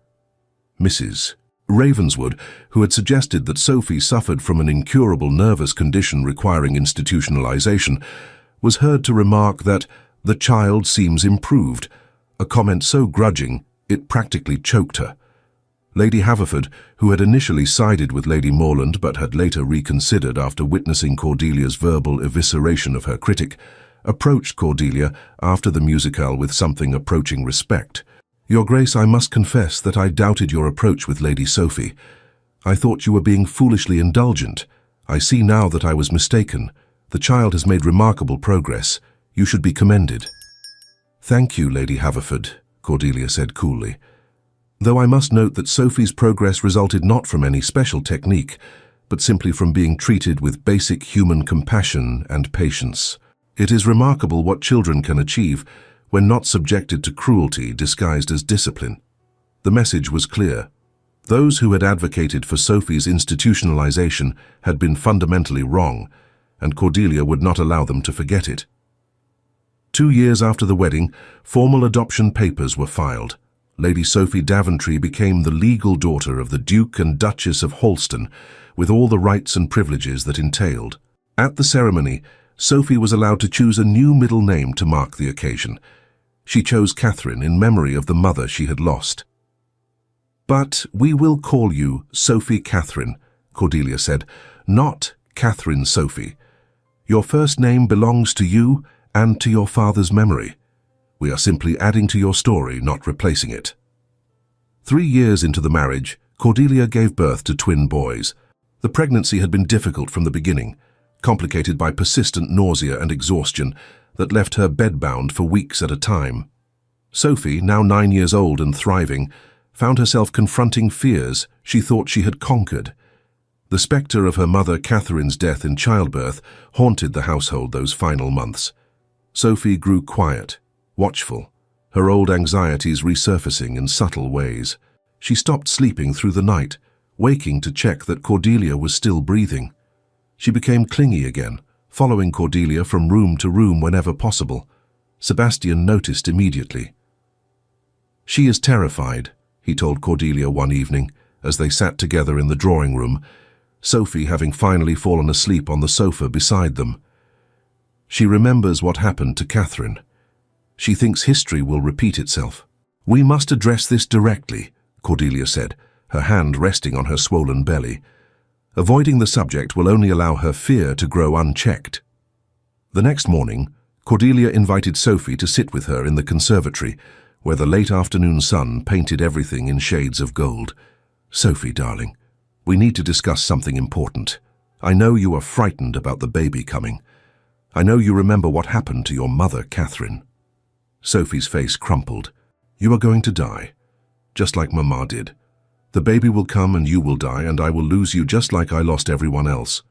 Mrs. Ravenswood, who had suggested that Sophie suffered from an incurable nervous condition requiring institutionalization, was heard to remark that "the child seems improved," a comment so grudging it practically choked her. Lady Haverford, who had initially sided with Lady Morland but had later reconsidered after witnessing Cordelia's verbal evisceration of her critic, approached Cordelia after the musicale with something approaching respect. "Your Grace, I must confess that I doubted your approach with Lady Sophie. I thought you were being foolishly indulgent. I see now that I was mistaken. The child has made remarkable progress. You should be commended." "Thank you, Lady Haverford," Cordelia said coolly. "Though I must note that Sophie's progress resulted not from any special technique, but simply from being treated with basic human compassion and patience. It is remarkable what children can achieve when not subjected to cruelty disguised as discipline." The message was clear. Those who had advocated for Sophie's institutionalization had been fundamentally wrong, and Cordelia would not allow them to forget it. 2 years after the wedding, formal adoption papers were filed. Lady Sophie Daventry became the legal daughter of the Duke and Duchess of Holston, with all the rights and privileges that entailed. At the ceremony, Sophie was allowed to choose a new middle name to mark the occasion. She chose Catherine in memory of the mother she had lost. "But we will call you Sophie Catherine," Cordelia said, "not Catherine Sophie. Your first name belongs to you and to your father's memory. We are simply adding to your story, not replacing it." 3 years into the marriage, Cordelia gave birth to twin boys. The pregnancy had been difficult from the beginning, complicated by persistent nausea and exhaustion that left her bedbound for weeks at a time. Sophie, now 9 years old and thriving, found herself confronting fears she thought she had conquered. The spectre of her mother Catherine's death in childbirth haunted the household those final months. Sophie grew quiet, watchful, her old anxieties resurfacing in subtle ways. She stopped sleeping through the night, waking to check that Cordelia was still breathing. She became clingy again, following Cordelia from room to room whenever possible. Sebastian noticed immediately. "She is terrified," he told Cordelia one evening as they sat together in the drawing room, Sophie having finally fallen asleep on the sofa beside them. "She remembers what happened to Catherine. She thinks history will repeat itself." "We must address this directly," Cordelia said, her hand resting on her swollen belly. "Avoiding the subject will only allow her fear to grow unchecked." The next morning, Cordelia invited Sophie to sit with her in the conservatory, where the late afternoon sun painted everything in shades of gold. Sophie, darling, we need to discuss something important. I know you are frightened about the baby coming. I know you remember what happened to your mother, Catherine. Sophie's face crumpled. You are going to die, just like Mama did. The baby will come and you will die, and I will lose you just like I lost everyone else.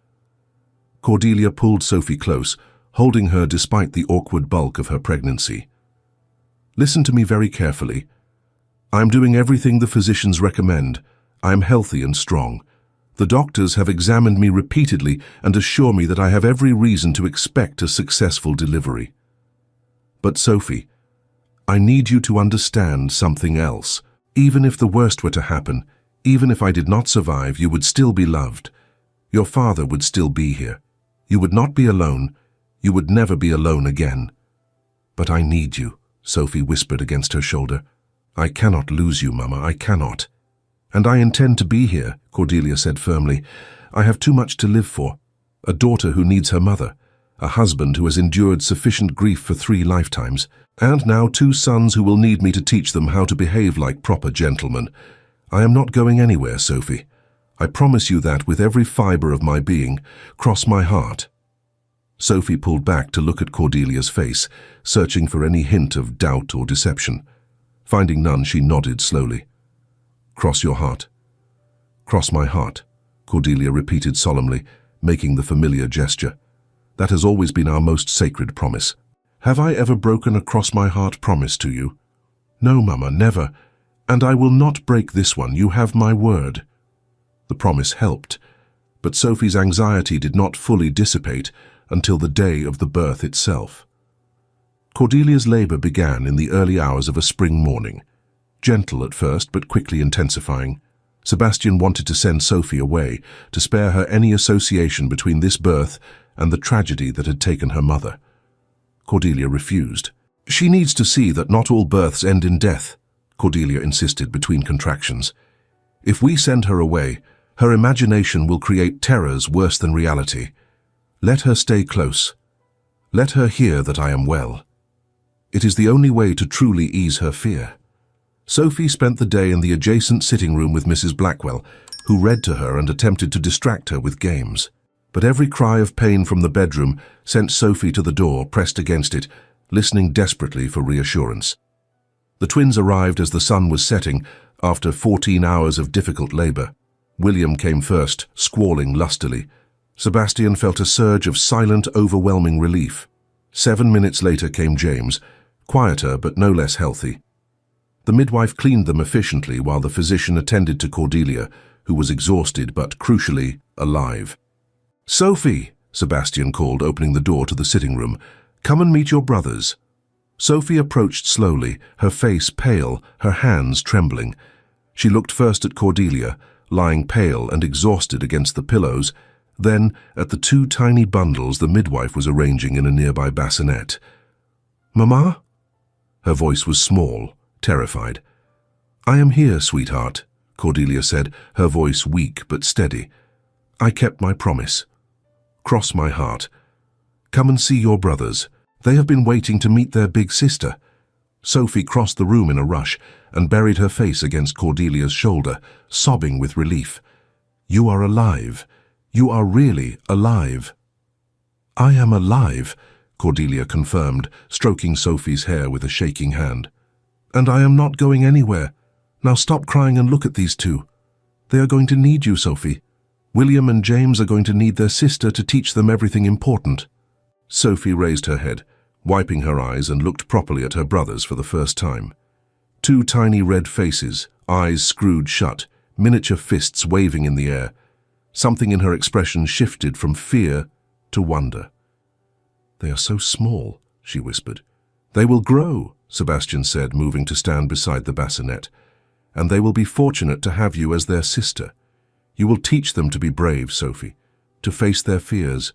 Cordelia pulled Sophie close, holding her despite the awkward bulk of her pregnancy. Listen to me very carefully. I am doing everything the physicians recommend. I am healthy and strong. The doctors have examined me repeatedly and assure me that I have every reason to expect a successful delivery. But Sophie, I need you to understand something else. Even if the worst were to happen, even if I did not survive, you would still be loved. Your father would still be here. You would not be alone. You would never be alone again. But I need you, Sophie whispered against her shoulder. I cannot lose you, Mama, I cannot. And I intend to be here, Cordelia said firmly. I have too much to live for. A daughter who needs her mother, a husband who has endured sufficient grief for 3 lifetimes, and now 2 sons who will need me to teach them how to behave like proper gentlemen. I am not going anywhere, Sophie. I promise you that with every fibre of my being. Cross my heart. Sophie pulled back to look at Cordelia's face, searching for any hint of doubt or deception. Finding none, she nodded slowly. Cross your heart. Cross my heart, Cordelia repeated solemnly, making the familiar gesture. That has always been our most sacred promise. Have I ever broken a cross-my-heart promise to you? No, Mama, never. And I will not break this one, you have my word. The promise helped, but Sophie's anxiety did not fully dissipate until the day of the birth itself. Cordelia's labor began in the early hours of a spring morning. Gentle at first, but quickly intensifying. Sebastian wanted to send Sophie away, to spare her any association between this birth and the tragedy that had taken her mother. Cordelia refused. She needs to see that not all births end in death, Cordelia insisted between contractions. If we send her away, her imagination will create terrors worse than reality. Let her stay close. Let her hear that I am well. It is the only way to truly ease her fear. Sophie spent the day in the adjacent sitting room with Mrs. Blackwell, who read to her and attempted to distract her with games. But every cry of pain from the bedroom sent Sophie to the door, pressed against it, listening desperately for reassurance. The twins arrived as the sun was setting, after 14 hours of difficult labor. William came first, squalling lustily. Sebastian felt a surge of silent, overwhelming relief. 7 minutes later came James, quieter but no less healthy. The midwife cleaned them efficiently while the physician attended to Cordelia, who was exhausted but, crucially, alive. "Sophie," Sebastian called, opening the door to the sitting room, "come and meet your brothers." Sophie approached slowly, her face pale, her hands trembling. She looked first at Cordelia, lying pale and exhausted against the pillows, then at the 2 tiny bundles the midwife was arranging in a nearby bassinet. "Mama?" Her voice was small, terrified. "I am here, sweetheart," Cordelia said, her voice weak but steady. "I kept my promise. Cross my heart. Come and see your brothers. They have been waiting to meet their big sister." Sophie crossed the room in a rush and buried her face against Cordelia's shoulder, sobbing with relief. "You are alive. You are really alive." "I am alive," Cordelia confirmed, stroking Sophie's hair with a shaking hand. "And I am not going anywhere. Now stop crying and look at these 2. They are going to need you, Sophie. William and James are going to need their sister to teach them everything important." Sophie raised her head, wiping her eyes, and looked properly at her brothers for the first time. 2 tiny red faces, eyes screwed shut, miniature fists waving in the air. Something in her expression shifted from fear to wonder. "They are so small," she whispered. "They will grow," Sebastian said, moving to stand beside the bassinet. "And they will be fortunate to have you as their sister. You will teach them to be brave, Sophie, to face their fears.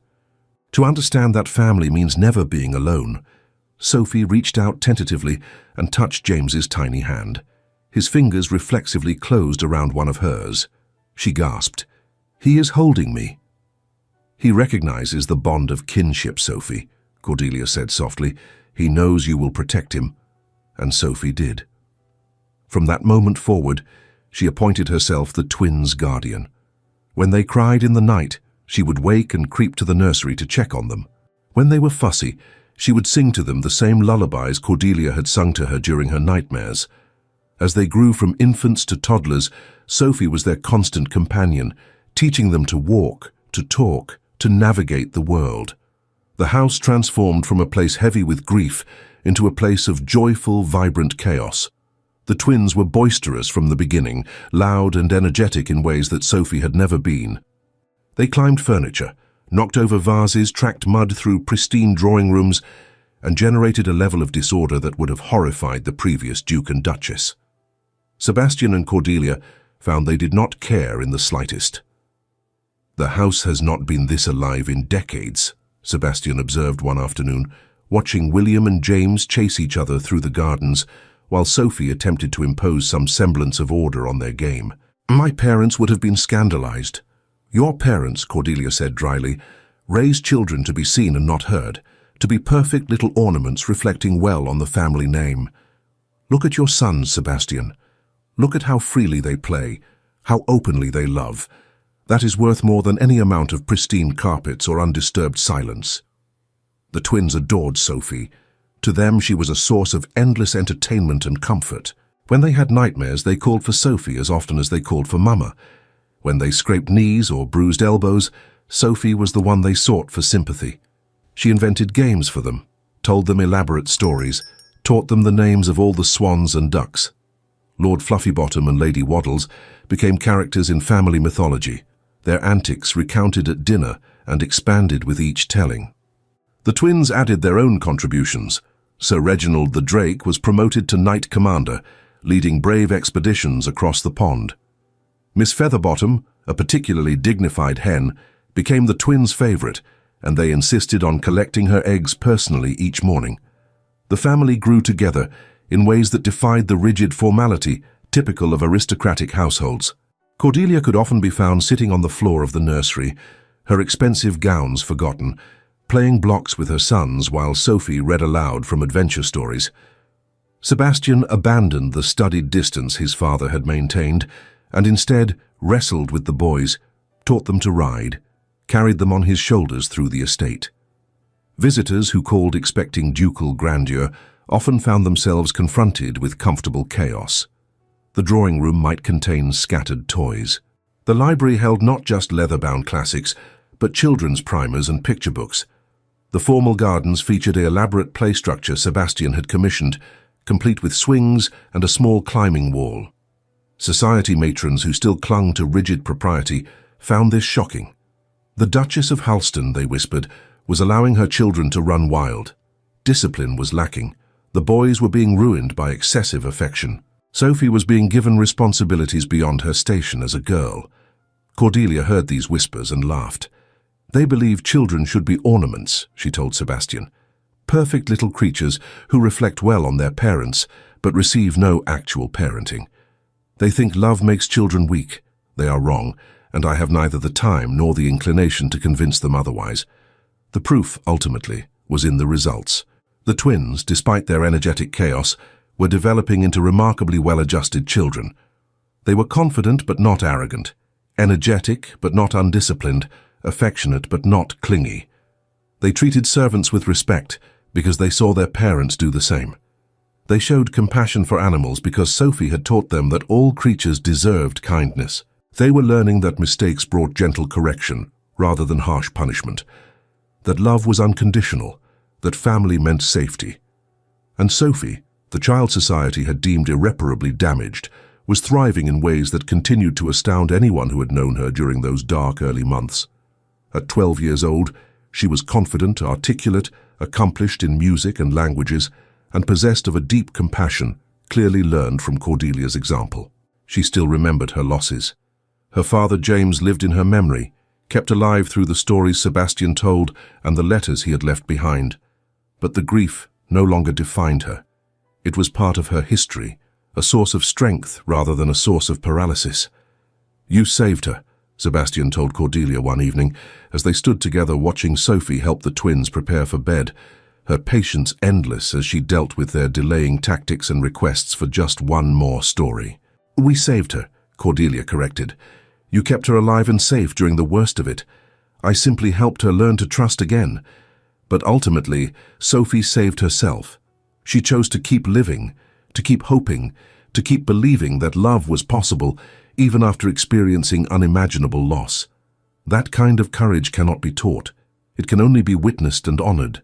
To understand that family means never being alone." Sophie reached out tentatively and touched James's tiny hand. His fingers reflexively closed around one of hers. She gasped. "He is holding me." "He recognizes the bond of kinship, Sophie," Cordelia said softly. "He knows you will protect him." And Sophie did. From that moment forward, She appointed herself the twins' guardian. When they cried in the night, she would wake and creep to the nursery to check on them. When they were fussy, she would sing to them the same lullabies Cordelia had sung to her during her nightmares. As they grew from infants to toddlers, Sophie was their constant companion, teaching them to walk, to talk, to navigate the world. The house transformed from a place heavy with grief into a place of joyful, vibrant chaos. The twins were boisterous from the beginning, loud and energetic in ways that Sophie had never been. They climbed furniture, knocked over vases, tracked mud through pristine drawing rooms, and generated a level of disorder that would have horrified the previous Duke and Duchess. Sebastian and Cordelia found they did not care in the slightest. "The house has not been this alive in decades," Sebastian observed one afternoon, watching William and James chase each other through the gardens, while Sophie attempted to impose some semblance of order on their game. "My parents would have been scandalized." "Your parents," Cordelia said dryly, "raised children to be seen and not heard, to be perfect little ornaments reflecting well on the family name. Look at your sons, Sebastian. Look at how freely they play, how openly they love. That is worth more than any amount of pristine carpets or undisturbed silence." The twins adored Sophie. To them, she was a source of endless entertainment and comfort. When they had nightmares, they called for Sophie as often as they called for Mama. When they scraped knees or bruised elbows, Sophie was the one they sought for sympathy. She invented games for them, told them elaborate stories, taught them the names of all the swans and ducks. Lord Fluffybottom and Lady Waddles became characters in family mythology, their antics recounted at dinner and expanded with each telling. The twins added their own contributions. Sir Reginald the Drake was promoted to Knight Commander, leading brave expeditions across the pond. Miss Featherbottom, a particularly dignified hen, became the twins' favorite, and they insisted on collecting her eggs personally each morning. The family grew together in ways that defied the rigid formality typical of aristocratic households. Cordelia could often be found sitting on the floor of the nursery, her expensive gowns forgotten, playing blocks with her sons while Sophie read aloud from adventure stories. Sebastian abandoned the studied distance his father had maintained and instead wrestled with the boys, taught them to ride, carried them on his shoulders through the estate. Visitors who called expecting ducal grandeur often found themselves confronted with comfortable chaos. The drawing room might contain scattered toys. The library held not just leather-bound classics, but children's primers and picture books. The formal gardens featured an elaborate play structure Sebastian had commissioned, complete with swings and a small climbing wall. Society matrons who still clung to rigid propriety found this shocking. The Duchess of Halston, they whispered, was allowing her children to run wild. Discipline was lacking. The boys were being ruined by excessive affection. Sophie was being given responsibilities beyond her station as a girl. Cordelia heard these whispers and laughed. "They believe children should be ornaments," she told Sebastian. "Perfect little creatures who reflect well on their parents, but receive no actual parenting. They think love makes children weak. They are wrong, and I have neither the time nor the inclination to convince them otherwise." The proof, ultimately, was in the results. The twins, despite their energetic chaos, were developing into remarkably well-adjusted children. They were confident but not arrogant, energetic but not undisciplined, affectionate but not clingy. They treated servants with respect because they saw their parents do the same. They showed compassion for animals because Sophie had taught them that all creatures deserved kindness. They were learning that mistakes brought gentle correction rather than harsh punishment, that love was unconditional, that family meant safety. And Sophie, the child society had deemed irreparably damaged, was thriving in ways that continued to astound anyone who had known her during those dark early months. At 12 years old, she was confident, articulate, accomplished in music and languages, and possessed of a deep compassion, clearly learned from Cordelia's example. She still remembered her losses. Her father James lived in her memory, kept alive through the stories Sebastian told and the letters he had left behind. But the grief no longer defined her. It was part of her history, a source of strength rather than a source of paralysis. "You saved her," Sebastian told Cordelia one evening, as they stood together watching Sophie help the twins prepare for bed, her patience endless as she dealt with their delaying tactics and requests for just one more story. "We saved her," Cordelia corrected. "You kept her alive and safe during the worst of it. I simply helped her learn to trust again. But ultimately, Sophie saved herself. She chose to keep living, to keep hoping, to keep believing that love was possible, even after experiencing unimaginable loss. That kind of courage cannot be taught. It can only be witnessed and honored."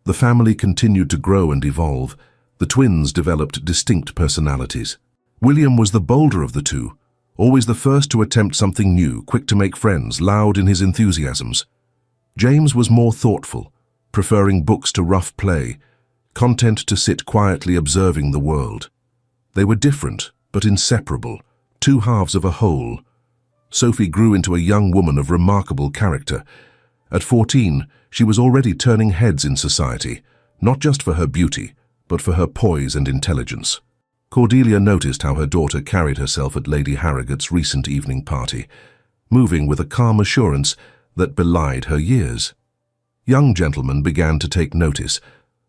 The family continued to grow and evolve. The twins developed distinct personalities. William was the bolder of the two, always the first to attempt something new, quick to make friends, loud in his enthusiasms. James was more thoughtful, preferring books to rough play, content to sit quietly observing the world. They were different, but inseparable, two halves of a whole. Sophie grew into a young woman of remarkable character. At 14, she was already turning heads in society, not just for her beauty, but for her poise and intelligence. Cordelia noticed how her daughter carried herself at Lady Harrogate's recent evening party, moving with a calm assurance that belied her years. Young gentlemen began to take notice,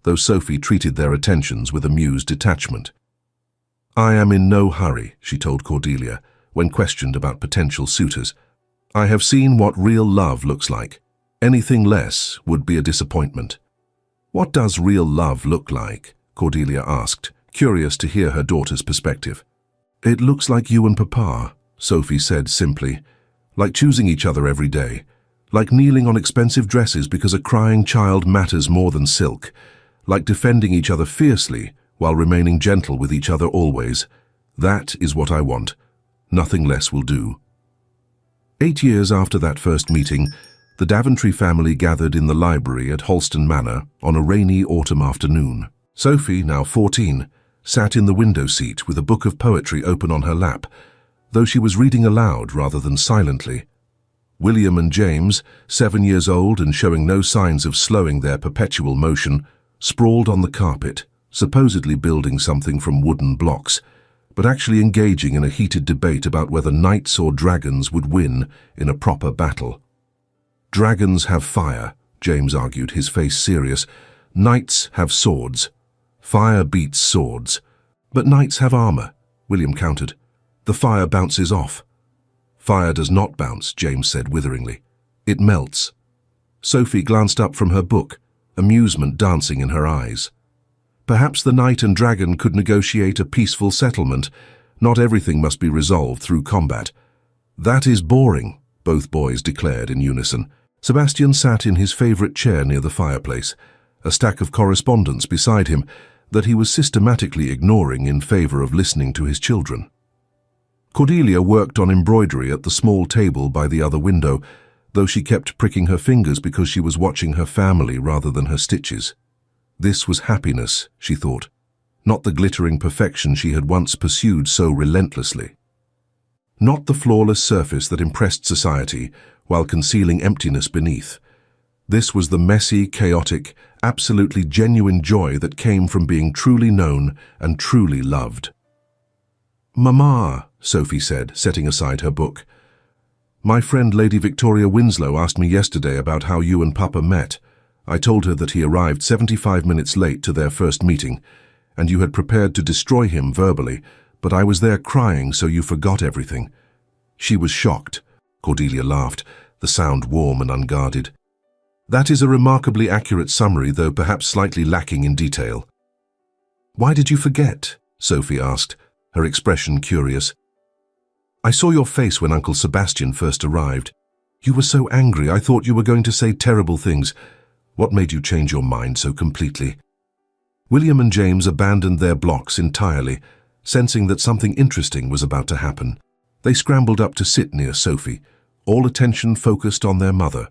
though Sophie treated their attentions with amused detachment. "I am in no hurry," she told Cordelia, when questioned about potential suitors. "I have seen what real love looks like. Anything less would be a disappointment." "What does real love look like?" Cordelia asked, curious to hear her daughter's perspective. "It looks like you and Papa," Sophie said simply. "Like choosing each other every day. Like kneeling on expensive dresses because a crying child matters more than silk. Like defending each other fiercely while remaining gentle with each other always. That is what I want. Nothing less will do." 8 years after that first meeting, the Daventry family gathered in the library at Holston Manor on a rainy autumn afternoon. Sophie, now 14, sat in the window seat with a book of poetry open on her lap, though she was reading aloud rather than silently. William and James, 7 years old and showing no signs of slowing their perpetual motion, sprawled on the carpet, supposedly building something from wooden blocks, but actually engaging in a heated debate about whether knights or dragons would win in a proper battle. "Dragons have fire," James argued, his face serious. "Knights have swords. Fire beats swords. But knights have armor," William countered. "The fire bounces off." "Fire does not bounce," James said witheringly. "It melts." Sophie glanced up from her book, amusement dancing in her eyes. Perhaps the knight and dragon could negotiate a peaceful settlement. Not everything must be resolved through combat. "That is boring," both boys declared in unison. Sebastian sat in his favorite chair near the fireplace, a stack of correspondence beside him that he was systematically ignoring in favor of listening to his children. Cordelia worked on embroidery at the small table by the other window, though she kept pricking her fingers because she was watching her family rather than her stitches. This was happiness, she thought, not the glittering perfection she had once pursued so relentlessly. Not the flawless surface that impressed society while concealing emptiness beneath. This was the messy, chaotic, absolutely genuine joy that came from being truly known and truly loved. "Mama," Sophie said, setting aside her book. "My friend Lady Victoria Winslow asked me yesterday about how you and Papa met. I told her that he arrived 75 minutes late to their first meeting, and you had prepared to destroy him verbally, but I was there crying, so you forgot everything." She was shocked. Cordelia laughed, the sound warm and unguarded. "That is a remarkably accurate summary, though perhaps slightly lacking in detail." "Why did you forget?" Sophie asked, her expression curious. "I saw your face when Uncle Sebastian first arrived. You were so angry, I thought you were going to say terrible things. What made you change your mind so completely?" William and James abandoned their blocks entirely, sensing that something interesting was about to happen. They scrambled up to sit near Sophie, all attention focused on their mother.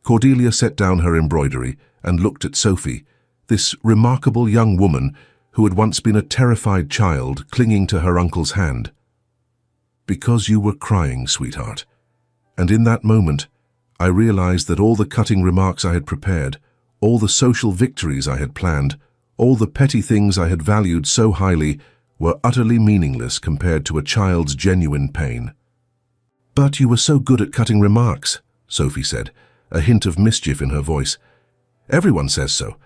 Cordelia set down her embroidery and looked at Sophie, this remarkable young woman who had once been a terrified child clinging to her uncle's hand. "Because you were crying, sweetheart. And in that moment, I realized that all the cutting remarks I had prepared, all the social victories I had planned, all the petty things I had valued so highly were utterly meaningless compared to a child's genuine pain." "But you were so good at cutting remarks," Sophie said, a hint of mischief in her voice. "Everyone says so.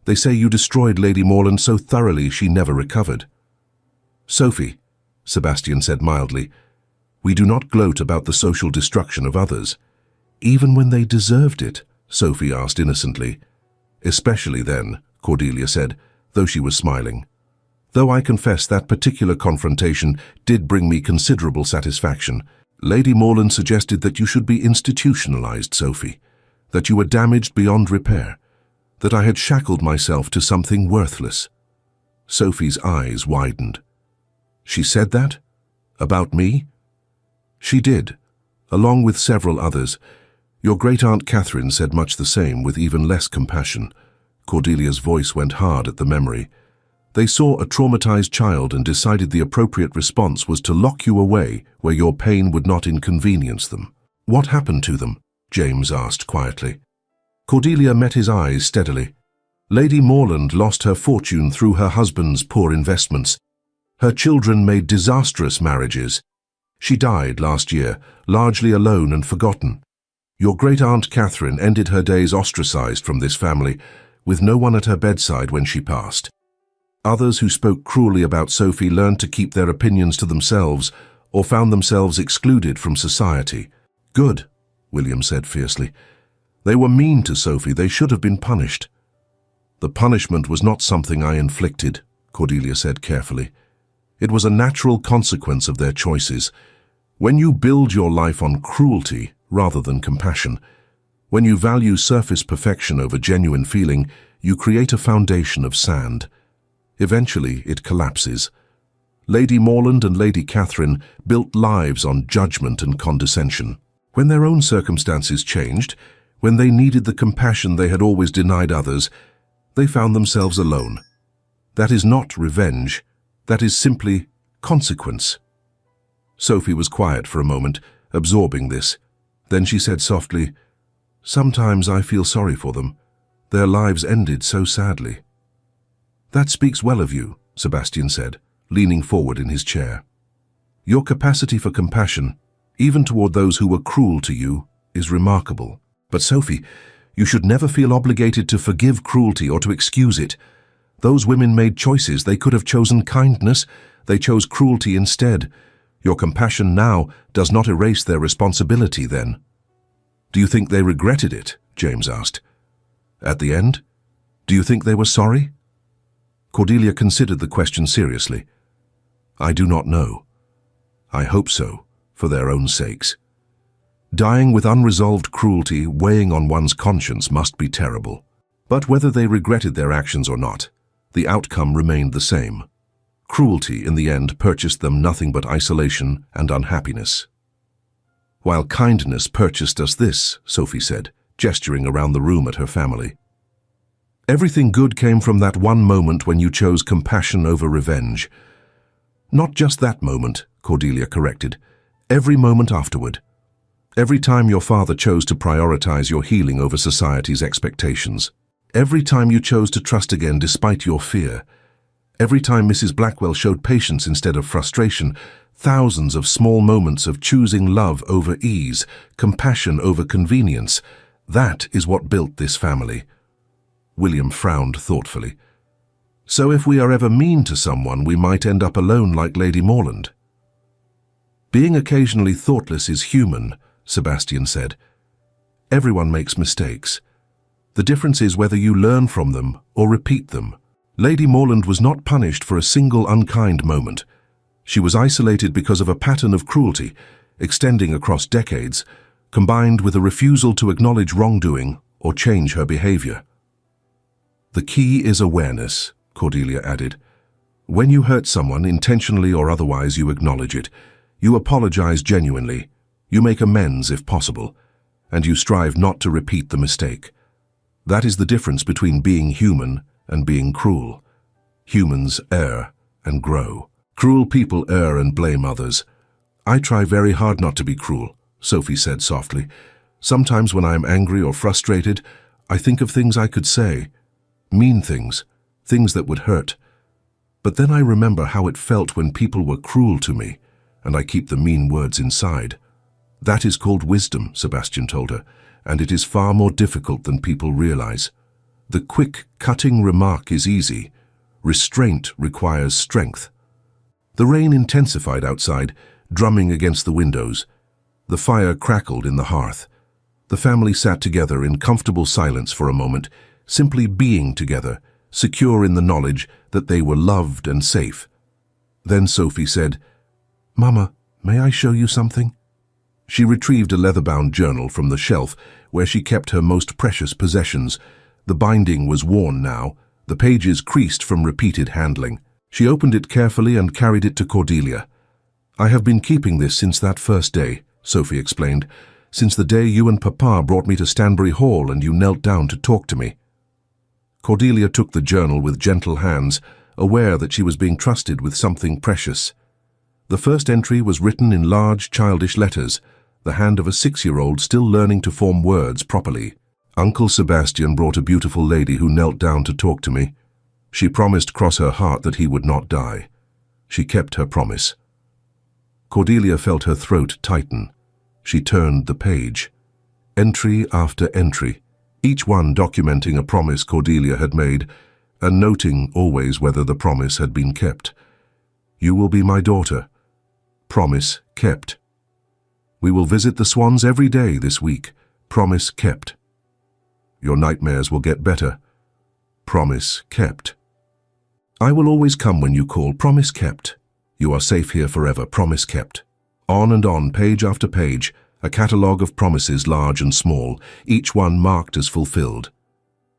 They say you destroyed Lady Morland so thoroughly she never recovered." "Sophie," Sebastian said mildly, We do not gloat about the social destruction of others. Even when they deserved it, Sophie asked innocently. Especially then, Cordelia said, though she was smiling. Though I confess that particular confrontation did bring me considerable satisfaction, Lady Morland suggested that you should be institutionalized, Sophie, that you were damaged beyond repair, that I had shackled myself to something worthless. Sophie's eyes widened. She said that? About me? She did, along with several others. Your great-aunt Catherine said much the same, with even less compassion. Cordelia's voice went hard at the memory. They saw a traumatized child and decided the appropriate response was to lock you away where your pain would not inconvenience them. What happened to them? James asked quietly. Cordelia met his eyes steadily. Lady Morland lost her fortune through her husband's poor investments. Her children made disastrous marriages. She died last year, largely alone and forgotten. Your great-aunt Catherine ended her days ostracized from this family, with no one at her bedside when she passed. Others who spoke cruelly about Sophie learned to keep their opinions to themselves or found themselves excluded from society. Good, William said fiercely. They were mean to Sophie. They should have been punished. The punishment was not something I inflicted, Cordelia said carefully. It was a natural consequence of their choices. When you build your life on cruelty rather than compassion, when you value surface perfection over genuine feeling, you create a foundation of sand. Eventually, it collapses. Lady Morland and Lady Catherine built lives on judgment and condescension. When their own circumstances changed, when they needed the compassion they had always denied others, they found themselves alone. That is not revenge. That is simply consequence. Sophie was quiet for a moment, absorbing this. Then she said softly, "Sometimes I feel sorry for them. Their lives ended so sadly." "That speaks well of you," Sebastian said, leaning forward in his chair. "Your capacity for compassion, even toward those who were cruel to you, is remarkable. But Sophie, you should never feel obligated to forgive cruelty or to excuse it. Those women made choices. They could have chosen kindness. They chose cruelty instead. Your compassion now does not erase their responsibility then." "Do you think they regretted it?" James asked. "At the end? Do you think they were sorry?" Cordelia considered the question seriously. "I do not know. I hope so, for their own sakes. Dying with unresolved cruelty weighing on one's conscience must be terrible. But whether they regretted their actions or not, the outcome remained the same. Cruelty, in the end, purchased them nothing but isolation and unhappiness. While kindness purchased us this," Sophie said, gesturing around the room at her family. "Everything good came from that one moment when you chose compassion over revenge." "Not just that moment," Cordelia corrected. "Every moment afterward. Every time your father chose to prioritize your healing over society's expectations. Every time you chose to trust again despite your fear. Every time Mrs. Blackwell showed patience instead of frustration. Thousands of small moments of choosing love over ease, compassion over convenience. That is what built this family." William frowned thoughtfully. "So if we are ever mean to someone, we might end up alone like Lady Morland." "Being occasionally thoughtless is human," Sebastian said. "Everyone makes mistakes. The difference is whether you learn from them or repeat them. Lady Morland was not punished for a single unkind moment. She was isolated because of a pattern of cruelty, extending across decades, combined with a refusal to acknowledge wrongdoing or change her behavior." "The key is awareness," Cordelia added. "When you hurt someone, intentionally or otherwise, you acknowledge it. You apologize genuinely. You make amends if possible, and you strive not to repeat the mistake. That is the difference between being human and being cruel. Humans err and grow. Cruel people err and blame others. I try very hard not to be cruel," Sophie said softly. "Sometimes when I am angry or frustrated, I think of things I could say. Mean things, things that would hurt. But then I remember how it felt when people were cruel to me, and I keep the mean words inside. That is called wisdom," Sebastian told her, "and it is far more difficult than people realize. The quick, cutting remark is easy. Restraint requires strength." The rain intensified outside, drumming against the windows. The fire crackled in the hearth. The family sat together in comfortable silence for a moment, simply being together, secure in the knowledge that they were loved and safe. Then Sophie said, "Mama, may I show you something?" She retrieved a leather-bound journal from the shelf where she kept her most precious possessions. The binding was worn now, the pages creased from repeated handling. She opened it carefully and carried it to Cordelia. "I have been keeping this since that first day," Sophie explained, "since the day you and Papa brought me to Stanbury Hall and you knelt down to talk to me." Cordelia took the journal with gentle hands, aware that she was being trusted with something precious. The first entry was written in large, childish letters, the hand of a 6-year-old still learning to form words properly. "Uncle Sebastian brought a beautiful lady who knelt down to talk to me. She promised cross her heart that he would not die. She kept her promise." Cordelia felt her throat tighten. She turned the page. Entry after entry, each one documenting a promise Cordelia had made, and noting always whether the promise had been kept. "You will be my daughter. Promise kept. We will visit the swans every day this week. Promise kept. Your nightmares will get better. Promise kept. I will always come when you call. Promise kept. You are safe here forever. Promise kept." On and on, page after page, a catalogue of promises large and small, each one marked as fulfilled.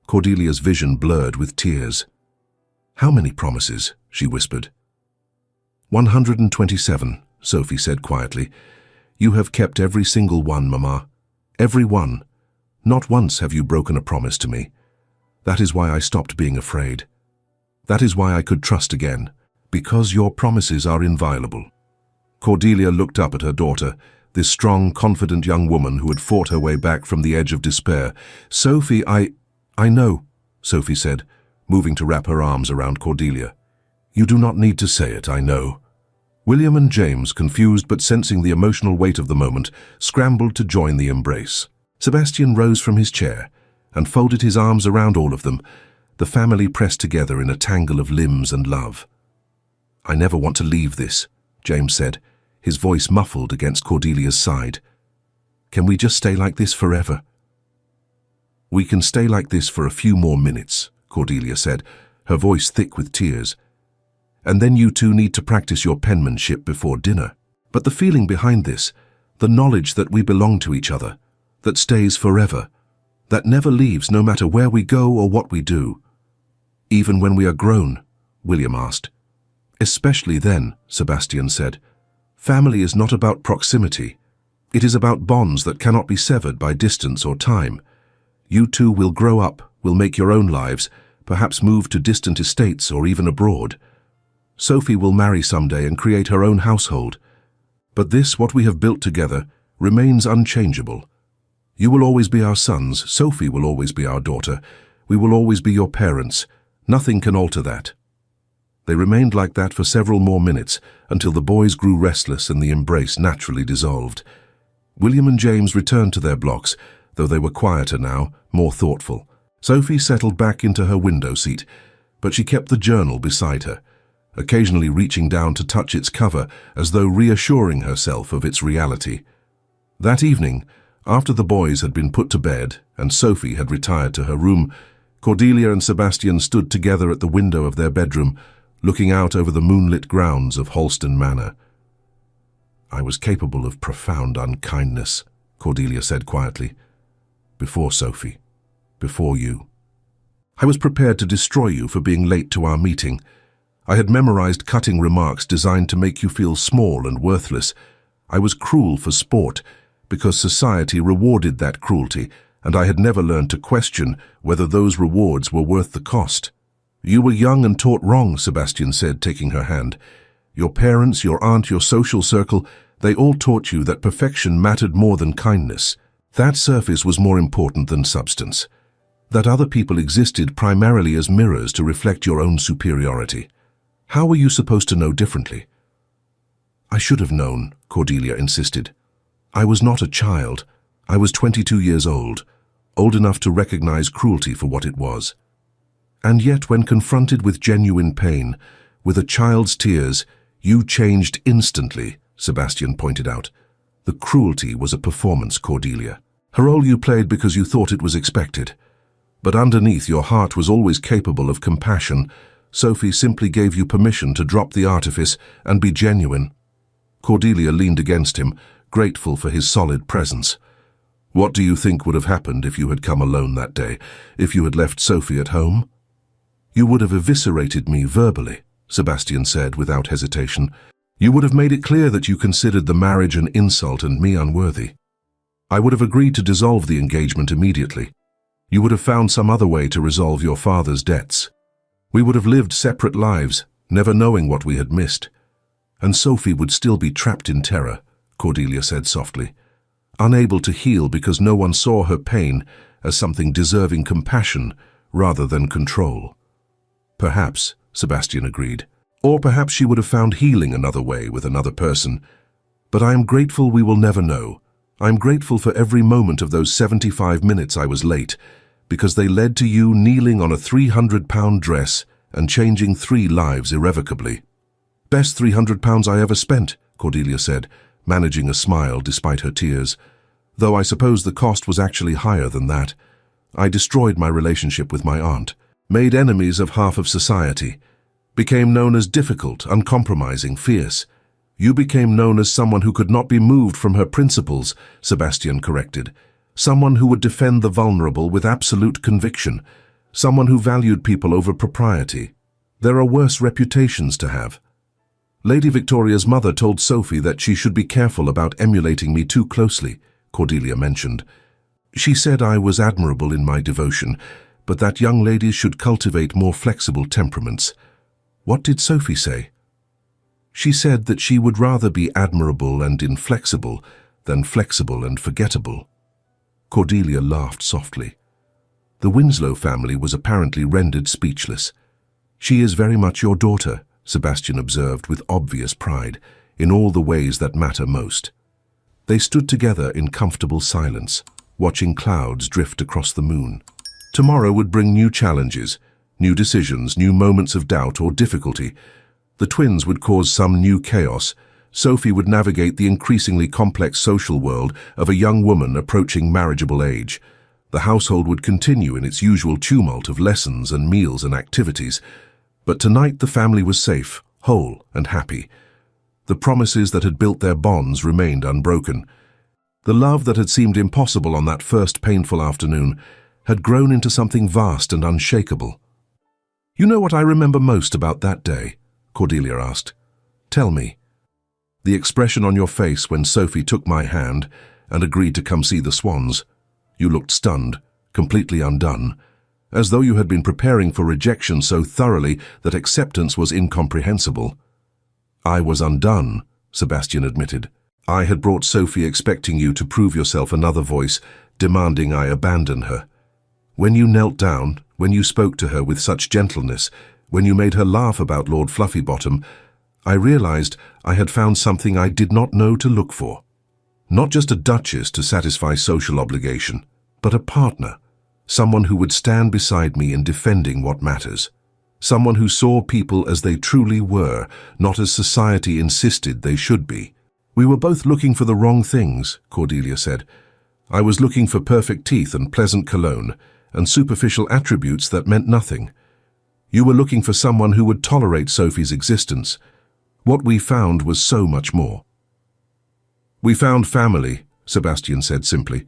Cordelia's vision blurred with tears. "How many promises?" she whispered. 127, Sophie said quietly. "You have kept every single one, Mama. Every one. Not once have you broken a promise to me. That is why I stopped being afraid. That is why I could trust again, because your promises are inviolable." Cordelia looked up at her daughter, this strong, confident young woman who had fought her way back from the edge of despair. "Sophie, I know," Sophie said, moving to wrap her arms around Cordelia. "You do not need to say it, I know." William and James, confused but sensing the emotional weight of the moment, scrambled to join the embrace. Sebastian rose from his chair and folded his arms around all of them, the family pressed together in a tangle of limbs and love. "I never want to leave this," James said, his voice muffled against Cordelia's side. "Can we just stay like this forever?" "We can stay like this for a few more minutes," Cordelia said, her voice thick with tears. "And then you two need to practice your penmanship before dinner. But the feeling behind this, the knowledge that we belong to each other, that stays forever, that never leaves no matter where we go or what we do." "Even when we are grown?" William asked. "Especially then," Sebastian said. "Family is not about proximity. It is about bonds that cannot be severed by distance or time. You two will grow up, will make your own lives, perhaps move to distant estates or even abroad. Sophie will marry someday and create her own household. But this, what we have built together, remains unchangeable. You will always be our sons, Sophie will always be our daughter, we will always be your parents. Nothing can alter that." They remained like that for several more minutes, until the boys grew restless and the embrace naturally dissolved. William and James returned to their blocks, though they were quieter now, more thoughtful. Sophie settled back into her window seat, but she kept the journal beside her, occasionally reaching down to touch its cover as though reassuring herself of its reality. That evening, after the boys had been put to bed and Sophie had retired to her room, Cordelia and Sebastian stood together at the window of their bedroom, looking out over the moonlit grounds of Halston Manor. "I was capable of profound unkindness," Cordelia said quietly. "Before Sophie, before you. I was prepared to destroy you for being late to our meeting. I had memorized cutting remarks designed to make you feel small and worthless. I was cruel for sport, because society rewarded that cruelty, and I had never learned to question whether those rewards were worth the cost. You were young and taught wrong," Sebastian said, taking her hand. "Your parents, your aunt, your social circle, they all taught you that perfection mattered more than kindness. That surface was more important than substance. That other people existed primarily as mirrors to reflect your own superiority. How were you supposed to know differently?" "I should have known," Cordelia insisted. "I was not a child. I was 22 years old enough to recognize cruelty for what it was. And yet, when confronted with genuine pain, with a child's tears, you changed instantly," Sebastian pointed out. The cruelty was a performance, Cordelia. A role you played because you thought it was expected. But underneath, your heart was always capable of compassion. Sophie simply gave you permission to drop the artifice and be genuine. Cordelia leaned against him, grateful for his solid presence. What do you think would have happened if you had come alone that day, if you had left Sophie at home? You would have eviscerated me verbally, Sebastian said without hesitation. You would have made it clear that you considered the marriage an insult and me unworthy. I would have agreed to dissolve the engagement immediately. You would have found some other way to resolve your father's debts. We would have lived separate lives, never knowing what we had missed. And Sophie would still be trapped in terror, Cordelia said softly, unable to heal because no one saw her pain as something deserving compassion rather than control. Perhaps, Sebastian agreed. Or perhaps she would have found healing another way with another person. But I am grateful we will never know. I am grateful for every moment of those 75 minutes I was late, because they led to you kneeling on a 300-pound dress and changing 3 lives irrevocably. Best 300 pounds I ever spent, Cordelia said, managing a smile despite her tears. Though I suppose the cost was actually higher than that. I destroyed my relationship with my aunt, made enemies of half of society, became known as difficult, uncompromising, fierce. You became known as someone who could not be moved from her principles, Sebastian corrected. Someone who would defend the vulnerable with absolute conviction. Someone who valued people over propriety. There are worse reputations to have. Lady Victoria's mother told Sophie that she should be careful about emulating me too closely, Cordelia mentioned. She said I was admirable in my devotion, but that young ladies should cultivate more flexible temperaments. What did Sophie say? She said that she would rather be admirable and inflexible than flexible and forgettable. Cordelia laughed softly. The Winslow family was apparently rendered speechless. She is very much your daughter, Sebastian observed with obvious pride, in all the ways that matter most. They stood together in comfortable silence, watching clouds drift across the moon. Tomorrow would bring new challenges, new decisions, new moments of doubt or difficulty. The twins would cause some new chaos. Sophie would navigate the increasingly complex social world of a young woman approaching marriageable age. The household would continue in its usual tumult of lessons and meals and activities. But tonight the family was safe, whole and happy. The promises that had built their bonds remained unbroken. The love that had seemed impossible on that first painful afternoon had grown into something vast and unshakable. You know what I remember most about that day? Cordelia asked. Tell me. The expression on your face when Sophie took my hand and agreed to come see the swans. You looked stunned, completely undone, as though you had been preparing for rejection so thoroughly that acceptance was incomprehensible. I was undone, Sebastian admitted. I had brought Sophie expecting you to prove yourself, another voice, demanding I abandon her. When you knelt down, when you spoke to her with such gentleness, when you made her laugh about Lord Fluffybottom, I realized I had found something I did not know to look for. Not just a duchess to satisfy social obligation, but a partner, someone who would stand beside me in defending what matters. Someone who saw people as they truly were, not as society insisted they should be. We were both looking for the wrong things, Cordelia said. I was looking for perfect teeth and pleasant cologne, and superficial attributes that meant nothing. You were looking for someone who would tolerate Sophie's existence. What we found was so much more. We found family, Sebastian said simply.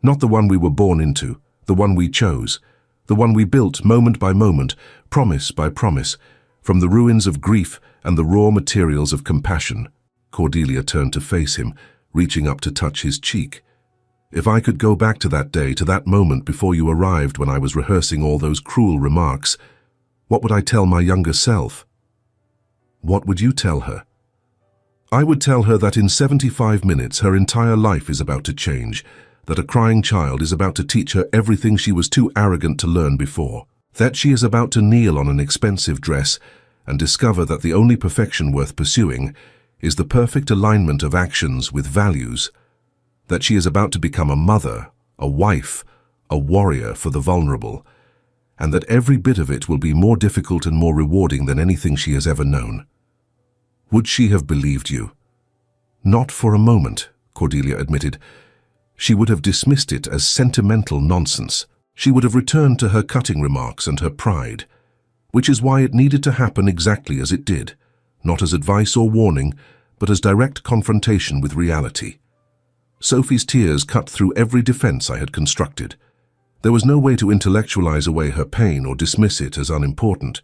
Not the one we were born into, the one we chose, the one we built moment by moment, promise by promise, from the ruins of grief and the raw materials of compassion. Cordelia turned to face him, reaching up to touch his cheek. If I could go back to that day, to that moment before you arrived when I was rehearsing all those cruel remarks, what would I tell my younger self? What would you tell her? I would tell her that in 75 minutes her entire life is about to change, that a crying child is about to teach her everything she was too arrogant to learn before, that she is about to kneel on an expensive dress and discover that the only perfection worth pursuing is the perfect alignment of actions with values, that she is about to become a mother, a wife, a warrior for the vulnerable, and that every bit of it will be more difficult and more rewarding than anything she has ever known. Would she have believed you? Not for a moment, Cordelia admitted. She would have dismissed it as sentimental nonsense. She would have returned to her cutting remarks and her pride, which is why it needed to happen exactly as it did, not as advice or warning, but as direct confrontation with reality. Sophie's tears cut through every defense I had constructed. There was no way to intellectualize away her pain or dismiss it as unimportant.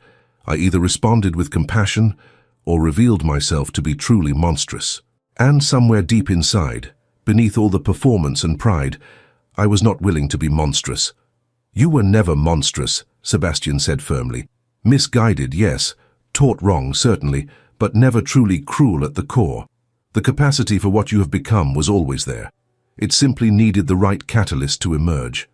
I either responded with compassion or revealed myself to be truly monstrous. And somewhere deep inside, beneath all the performance and pride, I was not willing to be monstrous. "You were never monstrous," Sebastian said firmly. "Misguided, yes. Taught wrong, certainly, but never truly cruel at the core. The capacity for what you have become was always there. It simply needed the right catalyst to emerge."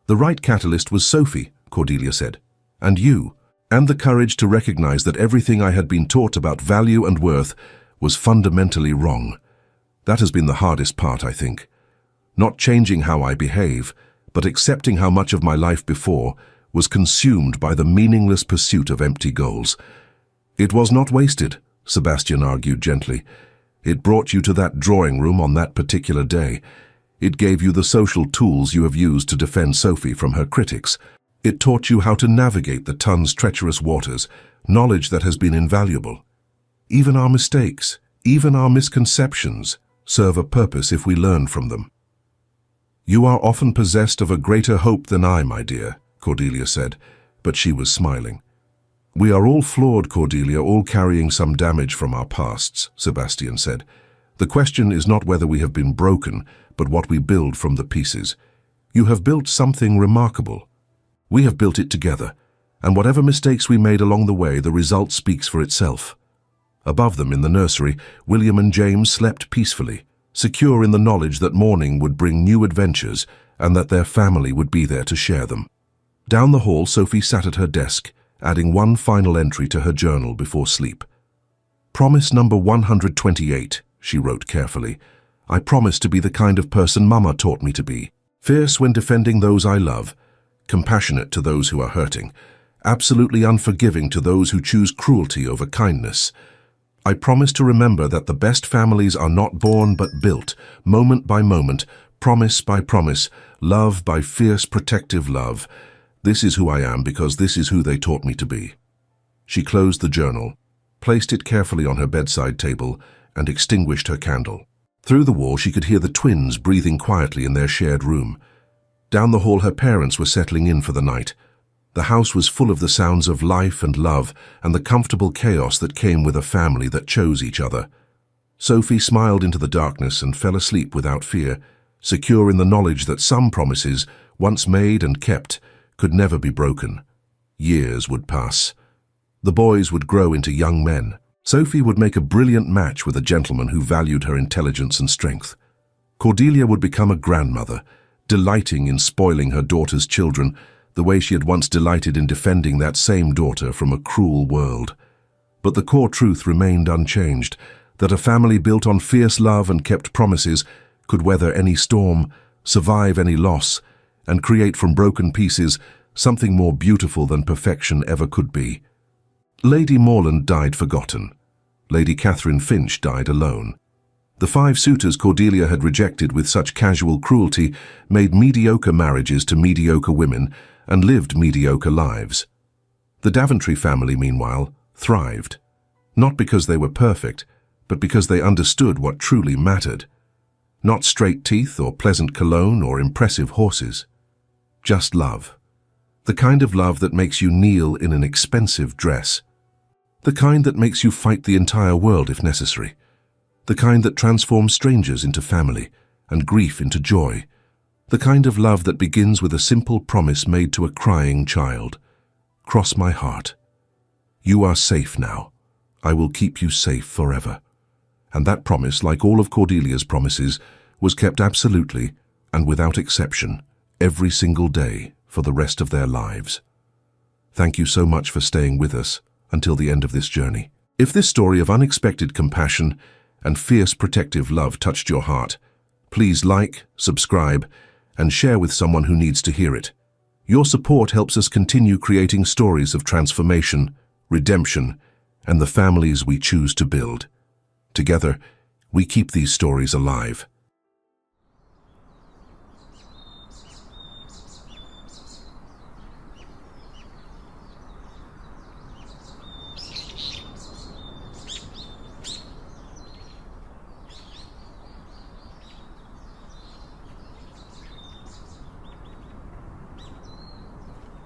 "The right catalyst was Sophie," Cordelia said. "And you. And the courage to recognize that everything I had been taught about value and worth was fundamentally wrong. That has been the hardest part, I think. Not changing how I behave, but accepting how much of my life before was consumed by the meaningless pursuit of empty goals." "It was not wasted," Sebastian argued gently. "It brought you to that drawing room on that particular day. It gave you the social tools you have used to defend Sophie from her critics. It taught you how to navigate the ton's treacherous waters, knowledge that has been invaluable. Even our mistakes, even our misconceptions, serve a purpose if we learn from them." "You are often possessed of a greater hope than I, my dear," Cordelia said, but she was smiling. "We are all flawed, Cordelia, all carrying some damage from our pasts," Sebastian said. "The question is not whether we have been broken, but what we build from the pieces. You have built something remarkable. We have built it together, and whatever mistakes we made along the way, the result speaks for itself." Above them in the nursery, William and James slept peacefully, secure in the knowledge that morning would bring new adventures and that their family would be there to share them. Down the hall, Sophie sat at her desk, adding one final entry to her journal before sleep. "Promise number 128, she wrote carefully. "I promise to be the kind of person Mama taught me to be. Fierce when defending those I love, compassionate to those who are hurting, absolutely unforgiving to those who choose cruelty over kindness. I promise to remember that the best families are not born but built, moment by moment, promise by promise, love by fierce protective love. This is who I am because this is who they taught me to be." She closed the journal, placed it carefully on her bedside table, and extinguished her candle. Through the wall she could hear the twins breathing quietly in their shared room. Down the hall her parents were settling in for the night. The house was full of the sounds of life and love and the comfortable chaos that came with a family that chose each other. Sophie smiled into the darkness and fell asleep without fear, secure in the knowledge that some promises, once made and kept, could never be broken. Years would pass. The boys would grow into young men. Sophie would make a brilliant match with a gentleman who valued her intelligence and strength. Cordelia would become a grandmother, delighting in spoiling her daughter's children, the way she had once delighted in defending that same daughter from a cruel world. But the core truth remained unchanged, that a family built on fierce love and kept promises could weather any storm, survive any loss, and create from broken pieces something more beautiful than perfection ever could be. Lady Morland died forgotten. Lady Catherine Finch died alone. The 5 suitors Cordelia had rejected with such casual cruelty made mediocre marriages to mediocre women and lived mediocre lives. The Daventry family, meanwhile, thrived. Not because they were perfect, but because they understood what truly mattered. Not straight teeth or pleasant cologne or impressive horses. Just love. The kind of love that makes you kneel in an expensive dress. The kind that makes you fight the entire world if necessary. The kind that transforms strangers into family and grief into joy. The kind of love that begins with a simple promise made to a crying child. Cross my heart. You are safe now. I will keep you safe forever. And that promise, like all of Cordelia's promises, was kept absolutely and without exception every single day for the rest of their lives. Thank you so much for staying with us until the end of this journey. If this story of unexpected compassion and fierce protective love touched your heart, please like, subscribe, and share with someone who needs to hear it. Your support helps us continue creating stories of transformation, redemption, and the families we choose to build. Together, We keep these stories alive.